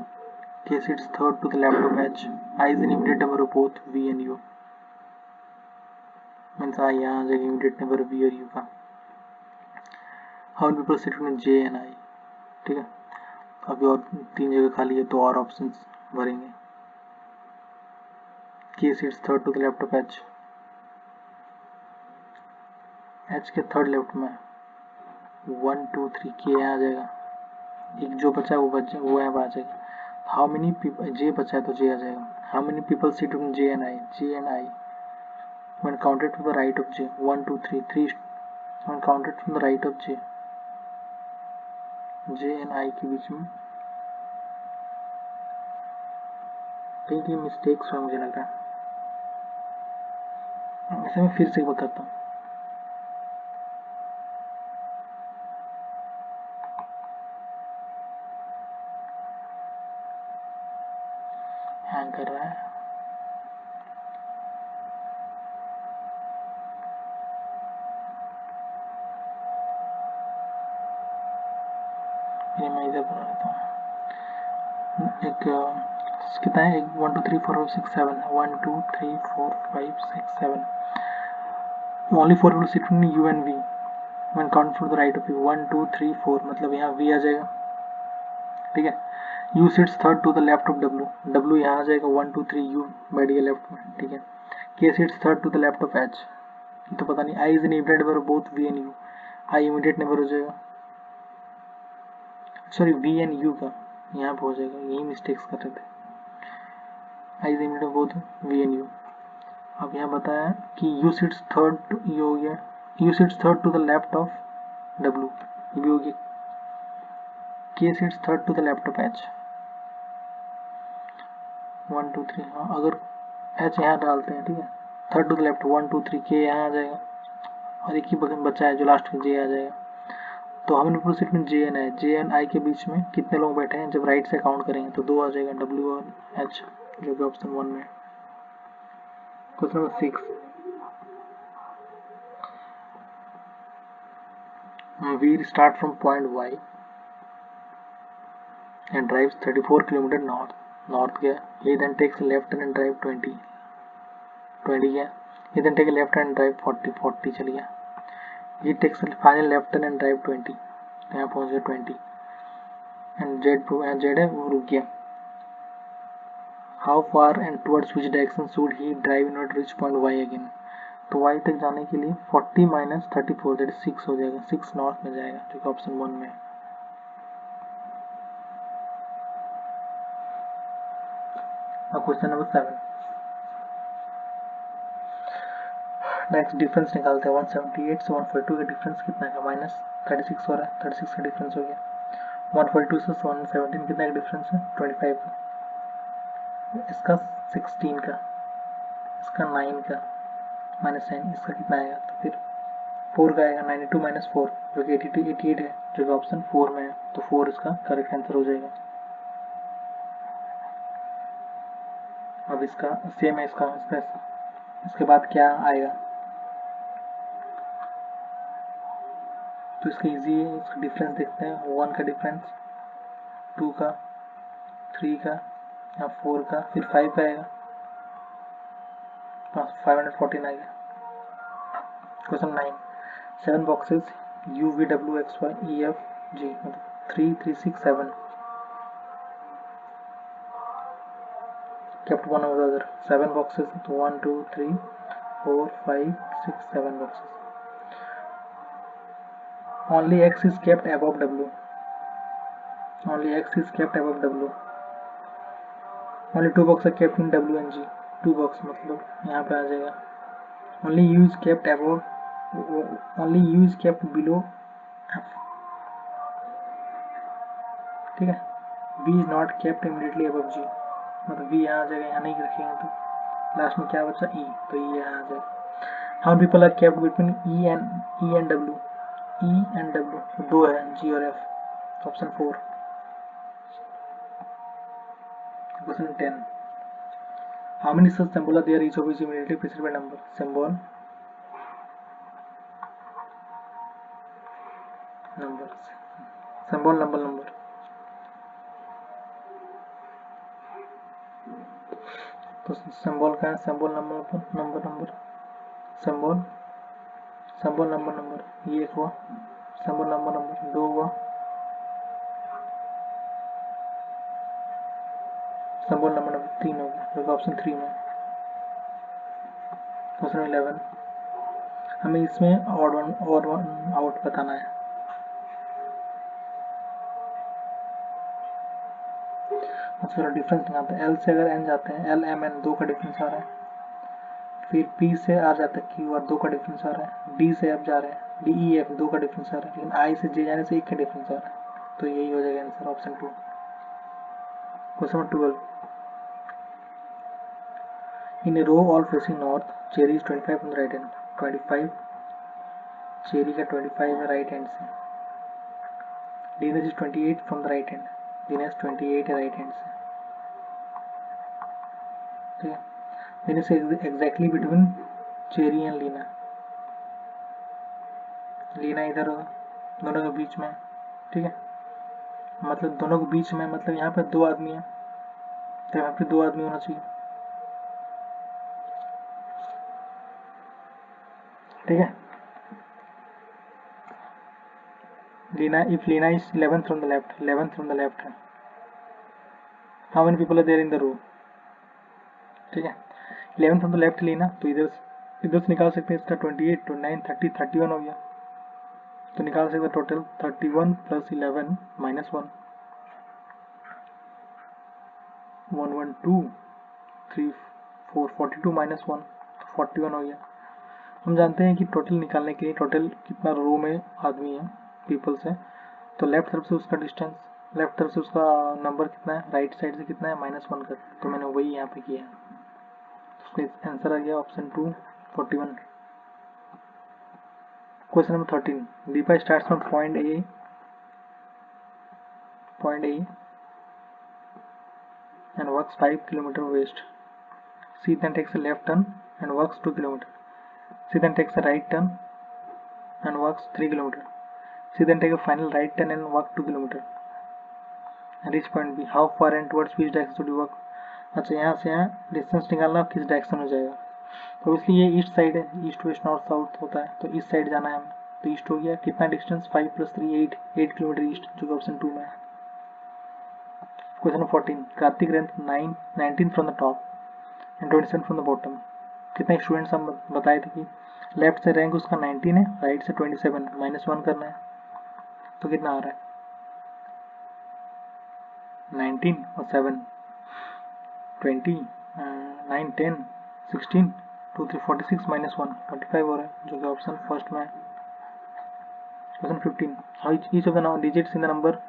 K sits third to the left of H. I is an immediate number of both V and U. Means I यहाँ आ जाएगा immediate number V और U का. How many people sit in J and I? ठीक है. अभी और 3 जगह खाली है तो और ऑप्शंस भरेंगे. K sits third to the left of H. H के थर्ड लेफ्ट में 1, 2, 3 K यहाँ आ जाएगा. एक जो बचा है वो यहाँ आ जाएगा. हाउ मेनी पीपल, J बचा है तो J आ जाएगा. How many people sit in J and I? J and I when counted to the right of J, 1, 2, 3 when counted from the right of J and I के बीच में कहीं mistakes हुआ मुझे लग रहा है. इसे मैं फिर से बताता हूँ. हैंग कर रहा है. ये मैं इधर बना लेता हूँ. एक कितना है? 1, 2, 3, 4, 5, 6, 7. 1, 2, 3, 4, 5, 6, 7. Only 4 will sit in U and V when counted from the right of U. 1, 2, 3, 4 मतलब यहाँ V आ जाएगा. ठीक है. U sits third to the left of W. W यहाँ आ जाएगा. 1, 2, 3 U बैठ गया लेफ्ट में. ठीक है. K sits third to the left of H. तो पता नहीं. I is an immediate neighbor of both V and U. I immediate neighbor हो जाएगा. सॉरी V and U का यहाँ पे हो जाएगा. यही मिस्टेक्स कर रहे थे. I is immediate of both V and U. अब यहाँ बताया कि U sits third ये हो गया. U sits third to the left of W. ये भी हो गया. K sits third to the left of H. 1, 2, 3. हाँ अगर H यहाँ डालते हैं. ठीक है. Third to the left 1, 2, 3 K यहाँ आ जाएगा. और एक ही बचा है जो लास्ट में J आ जाएगा. तो हम लोग सिर्फ J and I. J and I के बीच में कितने लोग बैठे हैं? जब राइट से काउंट करेंगे तो 2 आ जाएगा. W और H जो कि ऑप्शन 1 में. Question number 6. Veer start from point Y and drives 34 km north गया. He then takes a left turn and drive 20 गया. He then take a left turn and drive 40 चल गया. He takes a final left turn and drive 20. यहाँ पहुँच गया 20. And Z है वो रुक गया. How far and towards which direction should he drive in order to reach point Y again? तो Y तक जाने के लिए 40 minus 34 that is 6 हो जाएगा. 6 नॉर्थ में जाएगा जो कि ऑप्शन 1 में है. अब क्वेश्चन नंबर 7. नेक्स्ट डिफरेंस निकालते हैं. 178 से 142 का डिफरेंस कितना है? माइनस 36 हो रहा है. 36 का डिफरेंस हो गया. 142 से 117 कितना का डिफरेंस है? 25 का. इसका 16 का, इसका 9 का माइनस 9, इसका कितना आएगा? तो फिर 4 का आएगा. 92 माइनस 4 जो कि 88 है जो कि ऑप्शन 4 में है. तो 4 इसका करेक्ट आंसर हो जाएगा. अब इसका सेम है. इसके बाद क्या आएगा? तो इसका इजी है. इसका डिफरेंस देखते हैं. 1 का डिफरेंस, 2 का, 3 का या 4 का, फिर 5 का आएगा. 514 आएगा. Question 9. 7 boxes U V W X Y E F G मतलब 3 3 6 7 kept one over the other. 7 boxes. 1 2 3 4 5 6 7 boxes. Only X is kept above W. Only X is kept above W. Only 2 boxes are kept in W and G. 2 box मतलब यहाँ पे आ जाएगा. Only U is kept above. Only U is kept below F. ठीक है. V is not kept immediately above G. मतलब V यहाँ आ जाएगा. यहाँ नहीं रखेंगे तो लास्ट में क्या बचा? E. तो E यहाँ आ जाएगा. How many people are kept between E and W? E and W 2 है. G और F. Option 4. Question 10. How many such symbol are there each of which immediately preceded by number? Symbol symbol number तो symbol का है symbol number symbol number ये एक हुआ, symbol number 2 हुआ, symbol number 3 हो गया जो कि ऑप्शन 3 में। क्वेश्चन 11 हमें इसमें ऑड वन आउट बताना है। चलो डिफरेंस निकालते हैं। एल से अगर एन जाते हैं, एल एम एन 2 का डिफरेंस आ रहा है। फिर पी से आर जाता है क्यू आर 2 का डिफरेंस आ रहा है। डी से एफ जा रहे हैं, डी ई एफ 2 का डिफरेंस आ रहा है। लेकिन आई से जे जाने से 1 का डिफरेंस आ रहा है। तो यही हो जाएगा answer option 2। Question number 12 in a row all facing north Cherry is 25 from the right hand. 25 Cherry का 25 है राइट हैंड से। Dinesh is 28 from the right hand. Dinesh 28 है राइट हैंड से। ठीक है, Dinesh exactly between Cherry and Leena. Leena इधर होगा, दोनों के बीच में। ठीक है, मतलब दोनों के बीच में मतलब यहाँ पे 2 आदमी है, तो यहाँ पे 2 आदमी होना चाहिए। ठीक है, Leena if Leena is 11th from the left, 11th from the left है। How many people are there in the row. ठीक है, 11 फ्रॉम द लेफ्ट लीना, तो इधर से निकाल सकते हैं इसका 28 29 30 31 हो गया। तो निकाल सकते हैं टोटल 31 प्लस 11 माइनस 1 1 1 2 3 4 42 माइनस 1 तो 41 हो गया। हम जानते हैं कि टोटल निकालने के लिए टोटल कितना रो में आदमी है पीपल्स है, तो लेफ्ट तरफ से उसका डिस्टेंस, लेफ्ट तरफ से उसका नंबर कितना है, राइट साइड से कितना है -1 कर, तो मैंने वही यहाँ पे किया है। उसका आंसर आ गया option 2 41। Question number 13 Deepa starts from point A and walks 5 km west. She then takes a left turn and walks 2 km. She then takes a right turn and walks 3 km. She then takes a final right turn and walks 2 km. And reach point B. How far and towards which direction should you walk? अच्छा, यहाँ से यहाँ distance निकालना किस direction में जाएगा, तो इसलिए ये ईस्ट साइड है, ईस्ट वेस्ट नॉर्थ साउथ होता है, तो ईस्ट साइड जाना है हमें। तो ईस्ट हो गया, कितना डिस्टेंस 5 + 3 8 किलोमीटर ईस्ट, जो कि ऑप्शन 2 में है। Question 14 Kartik rank 19 from the top and 27 from the bottom. कितने स्टूडेंट्स हम बताए थे कि लेफ्ट से रैंक उसका 19 है, राइट से 27 -1 करना है, तो कितना आ रहा है 19 और 7 20 9 10 16 2 3 46 -1 45 हो रहा है, जो कि ऑप्शन फर्स्ट में है। Question 15 how each of the now digits in the number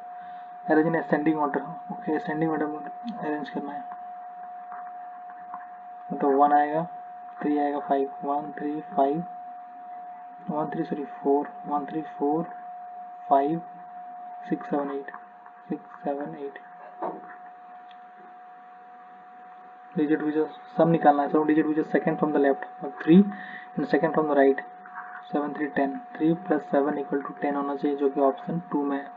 arrange in ascending order. Okay, ascending order में अरेंज करना है, तो 1 आएगा, 3 आएगा, 5 1 3 5 1 3 सॉरी 4 1 3 4 5 6 7 8 6 7 8 डिजिट विच सम निकालना है। सब digit which second from the left और 3 and second from the right. 7 3 10 3 + 7 = 10 होना चाहिए, जो कि ऑप्शन 2 में है।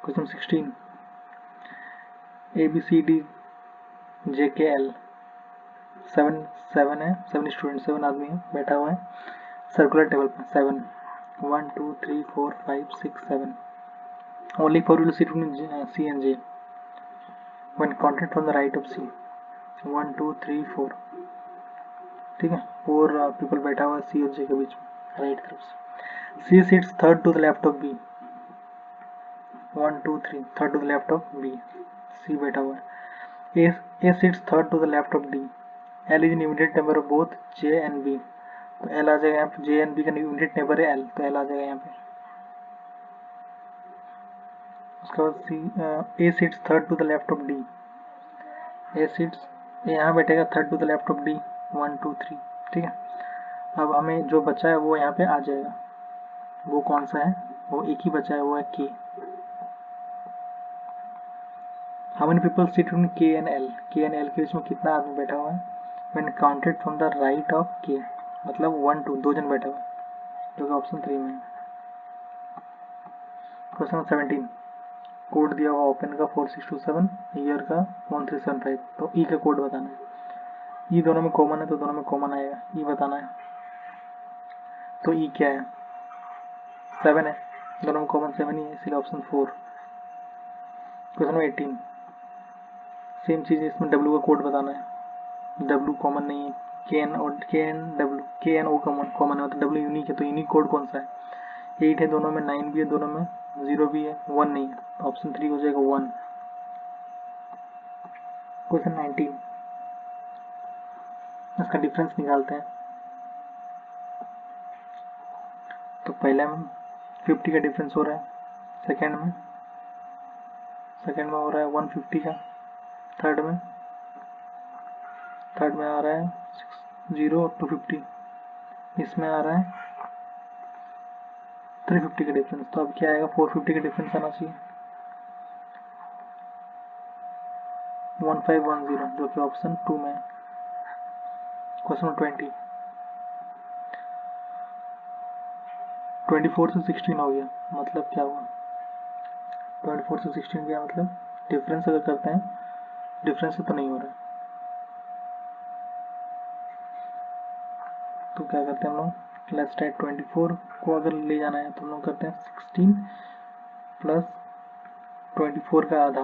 क्वेश्चन 16 ABCD JKL 7 है, 7 स्टूडेंट 7 आदमी है, बैठा हुआ है सर्कुलर टेबल पर। 7 1 2 3 4 5 6 7 only 4 will sit in C and J when counted from the right of C 1 2 3 4। ठीक है, 4 पीपल बैठा हुआ है C और J के बीच में राइट तरफ से। C sits third to the left of B 1 2 3 third to the left of B, C बैठा हुआ है। A sits third to the left of D। L is an immediate neighbor of both J and B, तो L आ जाएगा यहाँ पे, J and B का immediate neighbor है L, तो L आ जाएगा यहाँ पे। उसके बाद A sits third to the left of D। A sits यहाँ बैठेगा third to the left of D 1 2 3। ठीक है, अब हमें जो बचा है वो यहाँ पे आ जाएगा, वो कौन सा है, वो एक ही बचा है, वो है K। How many people sit in K and L? K and L के बीच में कितना आदमी बैठा हुआ है? When counted from the right of K, मतलब 1 2 2 जन बैठा हुआ है, जो कि ऑप्शन 3 में है। क्वेश्चन नंबर 17, कोड दिया हुआ ओपन का 4627, ईयर का 1375, तो ई का कोड बताना है। ई दोनों में कॉमन है तो दोनों में कॉमन आएगा, ई बताना है। तो ई क्या है? 7 है, दोनों में कॉमन 7 ही है, इसलिए ऑप्शन 4। क्वेश्चन नंबर 18, सेम चीज़ है, इसमें डब्ल्यू का कोड बताना है। डब्ल्यू कॉमन नहीं है, के एन ओ कॉमन है, मतलब डब्ल्यू यूनिक है, तो यूनिक कोड कौन सा है? 8 है दोनों में, 9 भी है दोनों में, 0 भी है, 1 नहीं है, तो ऑप्शन 3 हो जाएगा 1। क्वेश्चन 19, इसका डिफरेंस निकालते हैं। तो पहले में 50 का डिफरेंस हो रहा है, सेकेंड में हो रहा है 150 का, थर्ड में आ रहा है 0 और 250, इसमें आ रहा है 350 का डिफरेंस। तो अब क्या आएगा? 450 का डिफरेंस आना चाहिए, 1510, जो कि ऑप्शन 2 में है। क्वेश्चन नंबर 20, 24 से 16 हो गया, मतलब क्या हुआ? 24 से 16 गया मतलब डिफरेंस अगर करते हैं, डिफरेंस से तो नहीं हो रहा है, तो क्या करते हैं हम लोग? लेट्स राइट 24 को अगर ले जाना है तो हम लोग करते हैं 16 प्लस 24 का आधा,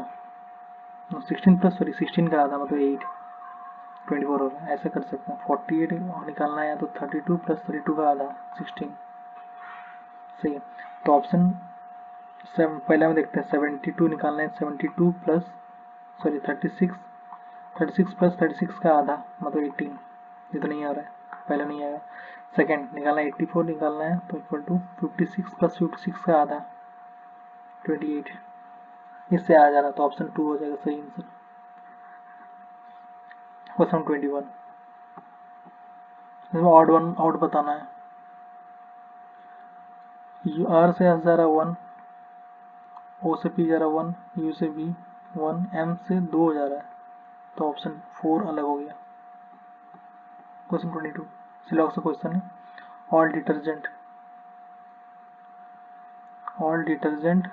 16 का आधा मतलब 8, 24 हो रहा है, ऐसे कर सकते हैं। 48 निकालना है तो 32 प्लस 32 का आधा 16, सही है। तो ऑप्शन पहला में देखते हैं, 72 निकालना है, 72 प्लस 36 प्लस 36 का आधा मतलब 18, ये तो नहीं आ रहा है, पहला नहीं आएगा। सेकेंड निकालना है, 84 निकालना है, तो इक्वल टू 56 प्लस 56 का आधा 28, इससे आ जा रहा, तो ऑप्शन 2 हो जाएगा सही आंसर। क्वेश्चन 21, इसमें ऑड बताना है। आर से एस जा रहा 1, ओ से पी जा रहा 1, यू से बी 1, एम से 2 जा रहा है, तो ऑप्शन 4 अलग हो गया। क्वेश्चन 22, सिलॉक्स का क्वेश्चन है। All detergent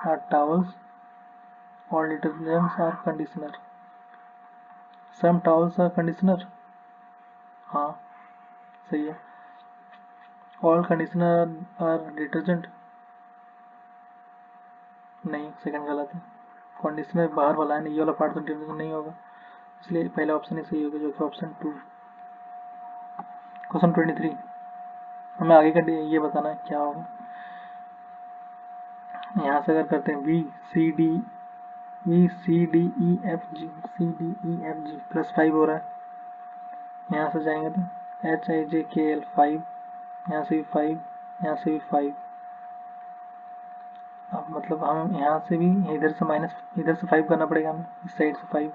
are towels, all detergents are conditioner, some towels are conditioner, हाँ सही है। ऑल कंडीशनर आर डिटर्जेंट, नहीं, सेकंड गलत है, कंडीशनर बाहर वाला है, ये वाला पार्ट तो डिटर्जेंट नहीं होगा, इसलिए पहला ऑप्शन ही सही होगा, जो कि ऑप्शन 2। क्वेश्चन 23, हमें आगे का ये बताना है क्या होगा। यहाँ से अगर करते हैं B C D E F G plus 5 हो रहा है, यहाँ से जाएंगे तो H I J K L 5, यहाँ से भी 5, यहाँ से भी 5, अब मतलब हम यहाँ से भी इधर से 5 करना पड़ेगा हमें, इस साइड से 5,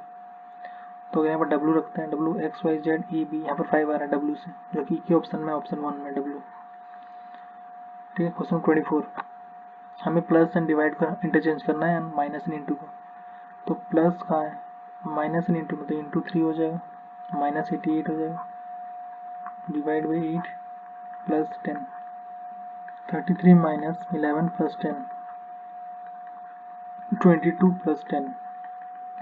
तो यहाँ पर डब्ल्यू रखते हैं, W X Y Z E B, यहाँ पर 5 आ रहा है डब्ल्यू से, जो कि के ऑप्शन में ऑप्शन 1 में डब्ल्यू। ठीक है। क्वेश्चन 24, हमें प्लस एंड डिवाइड का इंटरचेंज करना है एंड माइनस एंड इंटू का, तो प्लस कहाँ है? माइनस एंड इंटू में, तो इंटू 3 हो जाएगा, माइनस 88 हो जाएगा, divide by 8 plus 10, 33 minus 11 plus 10, 22 plus 10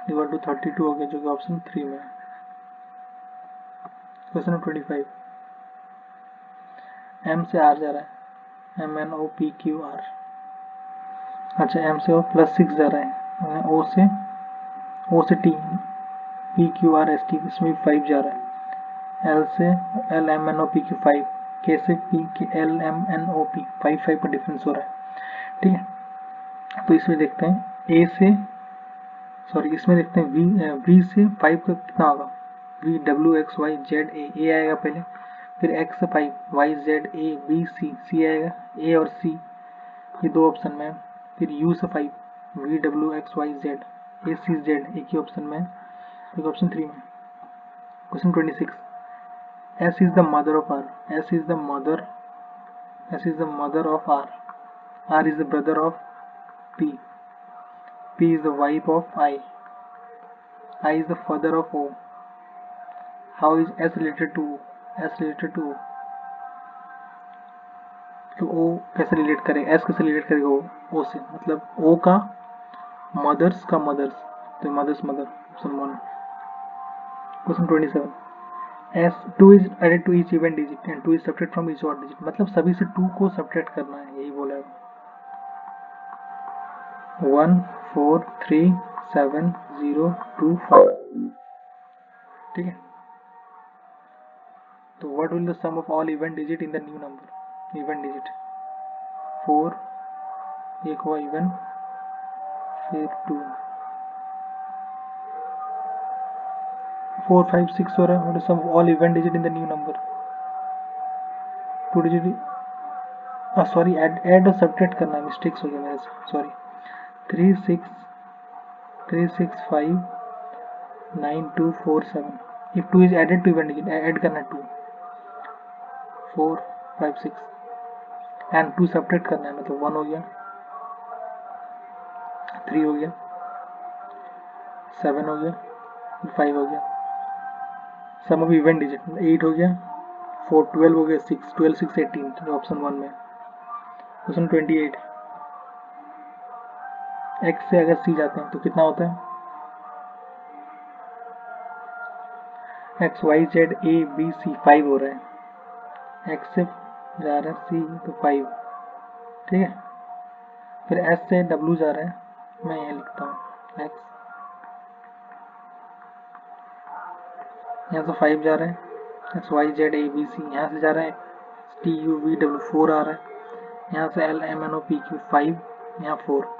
equal to 32 हो गया, जो कि ऑप्शन 3 में है। क्वेश्चन नंबर 25, एम से आर जा रहा है, M N O P Q R, अच्छा एम से ओ प्लस 6 जा रहा है, ओ से T P Q R S T, इसमें 5 जा रहा है, एल से L M N O P Q 5, K से P K L M N O P 5 का डिफरेंस हो रहा है। ठीक है, तो इसमें देखते हैं इसमें देखते हैं वी से 5 का कितना होगा, V W X Y Z A आएगा पहले, फिर एक्स से 5 Y Z A B C आएगा, ए और सी ये 2 ऑप्शन में, फिर यू से 5 V W X Y Z A C Z एक ही ऑप्शन में, एक ऑप्शन 3 में। Question 26, S is the mother of R, S is the mother of R is the brother of P, P is the wife of I is the father of O. How is S related to O? S related to O. तो O कैसे relate करेगा, S कैसे relate करेगा O? O से, मतलब O का mother's का mother's, तो mother's mother option 1। Question 27, S 2 is added to each even digit and 2 is subtract from each odd digit, मतलब सभी से 2 को सब्ट्रैक्ट करना है, यही बोला है। 1 4 3 7 0 2 5, ठीक है। तो what will the sum of all even digit in the new number, even digit 4, एक हुआ इवन, फिर 2, 4 5 6 हो रहा है। What is sum of all even digit in the new number, 2 digit, sorry add और सब्ट्रैक्ट करना है, मिस्टेक्स हो गया मेरे से, sorry. 3 6 3 6 5 9 2 4 7, if 2 is added to even digit, add करना है 2 4 5 6 एंड 2 सब्ट्रैक्ट करना है, मतलब 1 हो गया, 3 हो गया, 7 हो गया, 5 हो गया। सम ऑफ इवन डिजिट 8 हो गया, 4 12 हो गया, 6 12 6 18, तो ऑप्शन 1 में। क्वेश्चन 28, x से अगर c जाते हैं तो कितना होता है, X Y Z A B C 5 हो रहा है, x से जा रहा है c तो 5, ठीक है। फिर s से w जा रहा है, मैं ये लिखता हूँ x, यहाँ से 5 जा रहा है, X Y Z A B C, यहाँ से जा रहा है टी यू वी डब्ल्यू 4 आ रहा है, यहाँ से L M N O P Q 5, यहाँ 4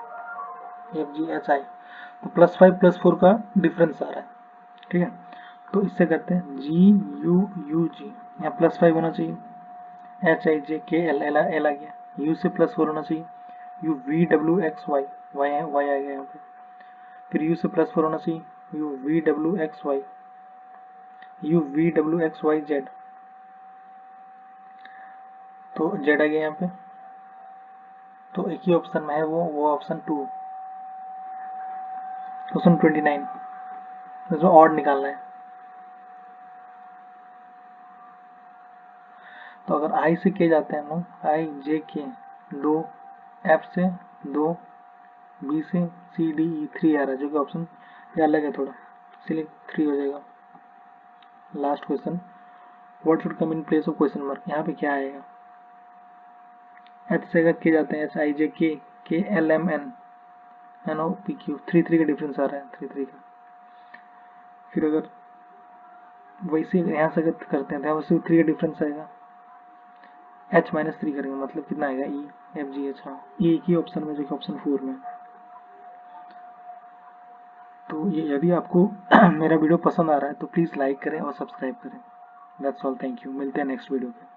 एफ जी एच आई, तो +5 +4 का डिफरेंस आ रहा है, ठीक है। तो इससे करते हैं जी यू यू जी, यहाँ +5 होना चाहिए, H I J K L L L आ गया, यू से +4 होना चाहिए, U V W X Y Y है वाई आ गया यहाँ पे, फिर यू से +4 होना चाहिए, U V W X Y, U V W X Y Z, तो जेड आ गया यहाँ पे, तो एक ही ऑप्शन में है वो ऑप्शन 2। क्वेश्चन 29, इसमें ऑड निकालना है, तो अगर आई से के जाते हैं हम लोग, आई जे के 2, एफ से 2, बी से सी डी ई 3 आ रहा है, जो कि ऑप्शन ये अलग है थोड़ा, इसलिए 3 हो जाएगा। Last question, what should come in place of question mark, यहाँ पे क्या आएगा, एच से अगर के जाते हैं, H I J K L M N N O P Q, 3 3 का डिफरेंस आ रहा है, 3 3 का। फिर अगर वैसे यहाँ से अगर करते हैं तो यहाँ से 3 का डिफरेंस आएगा, h -3 करेंगे, मतलब कितना आएगा, ई एफ जी एच, हाँ ये एक ही ऑप्शन में, जो कि ऑप्शन 4 में। तो ये यदि आपको मेरा वीडियो पसंद आ रहा है तो प्लीज़ लाइक करें और सब्सक्राइब करें। दैट्स ऑल, थैंक यू, मिलते हैं नेक्स्ट वीडियो पे।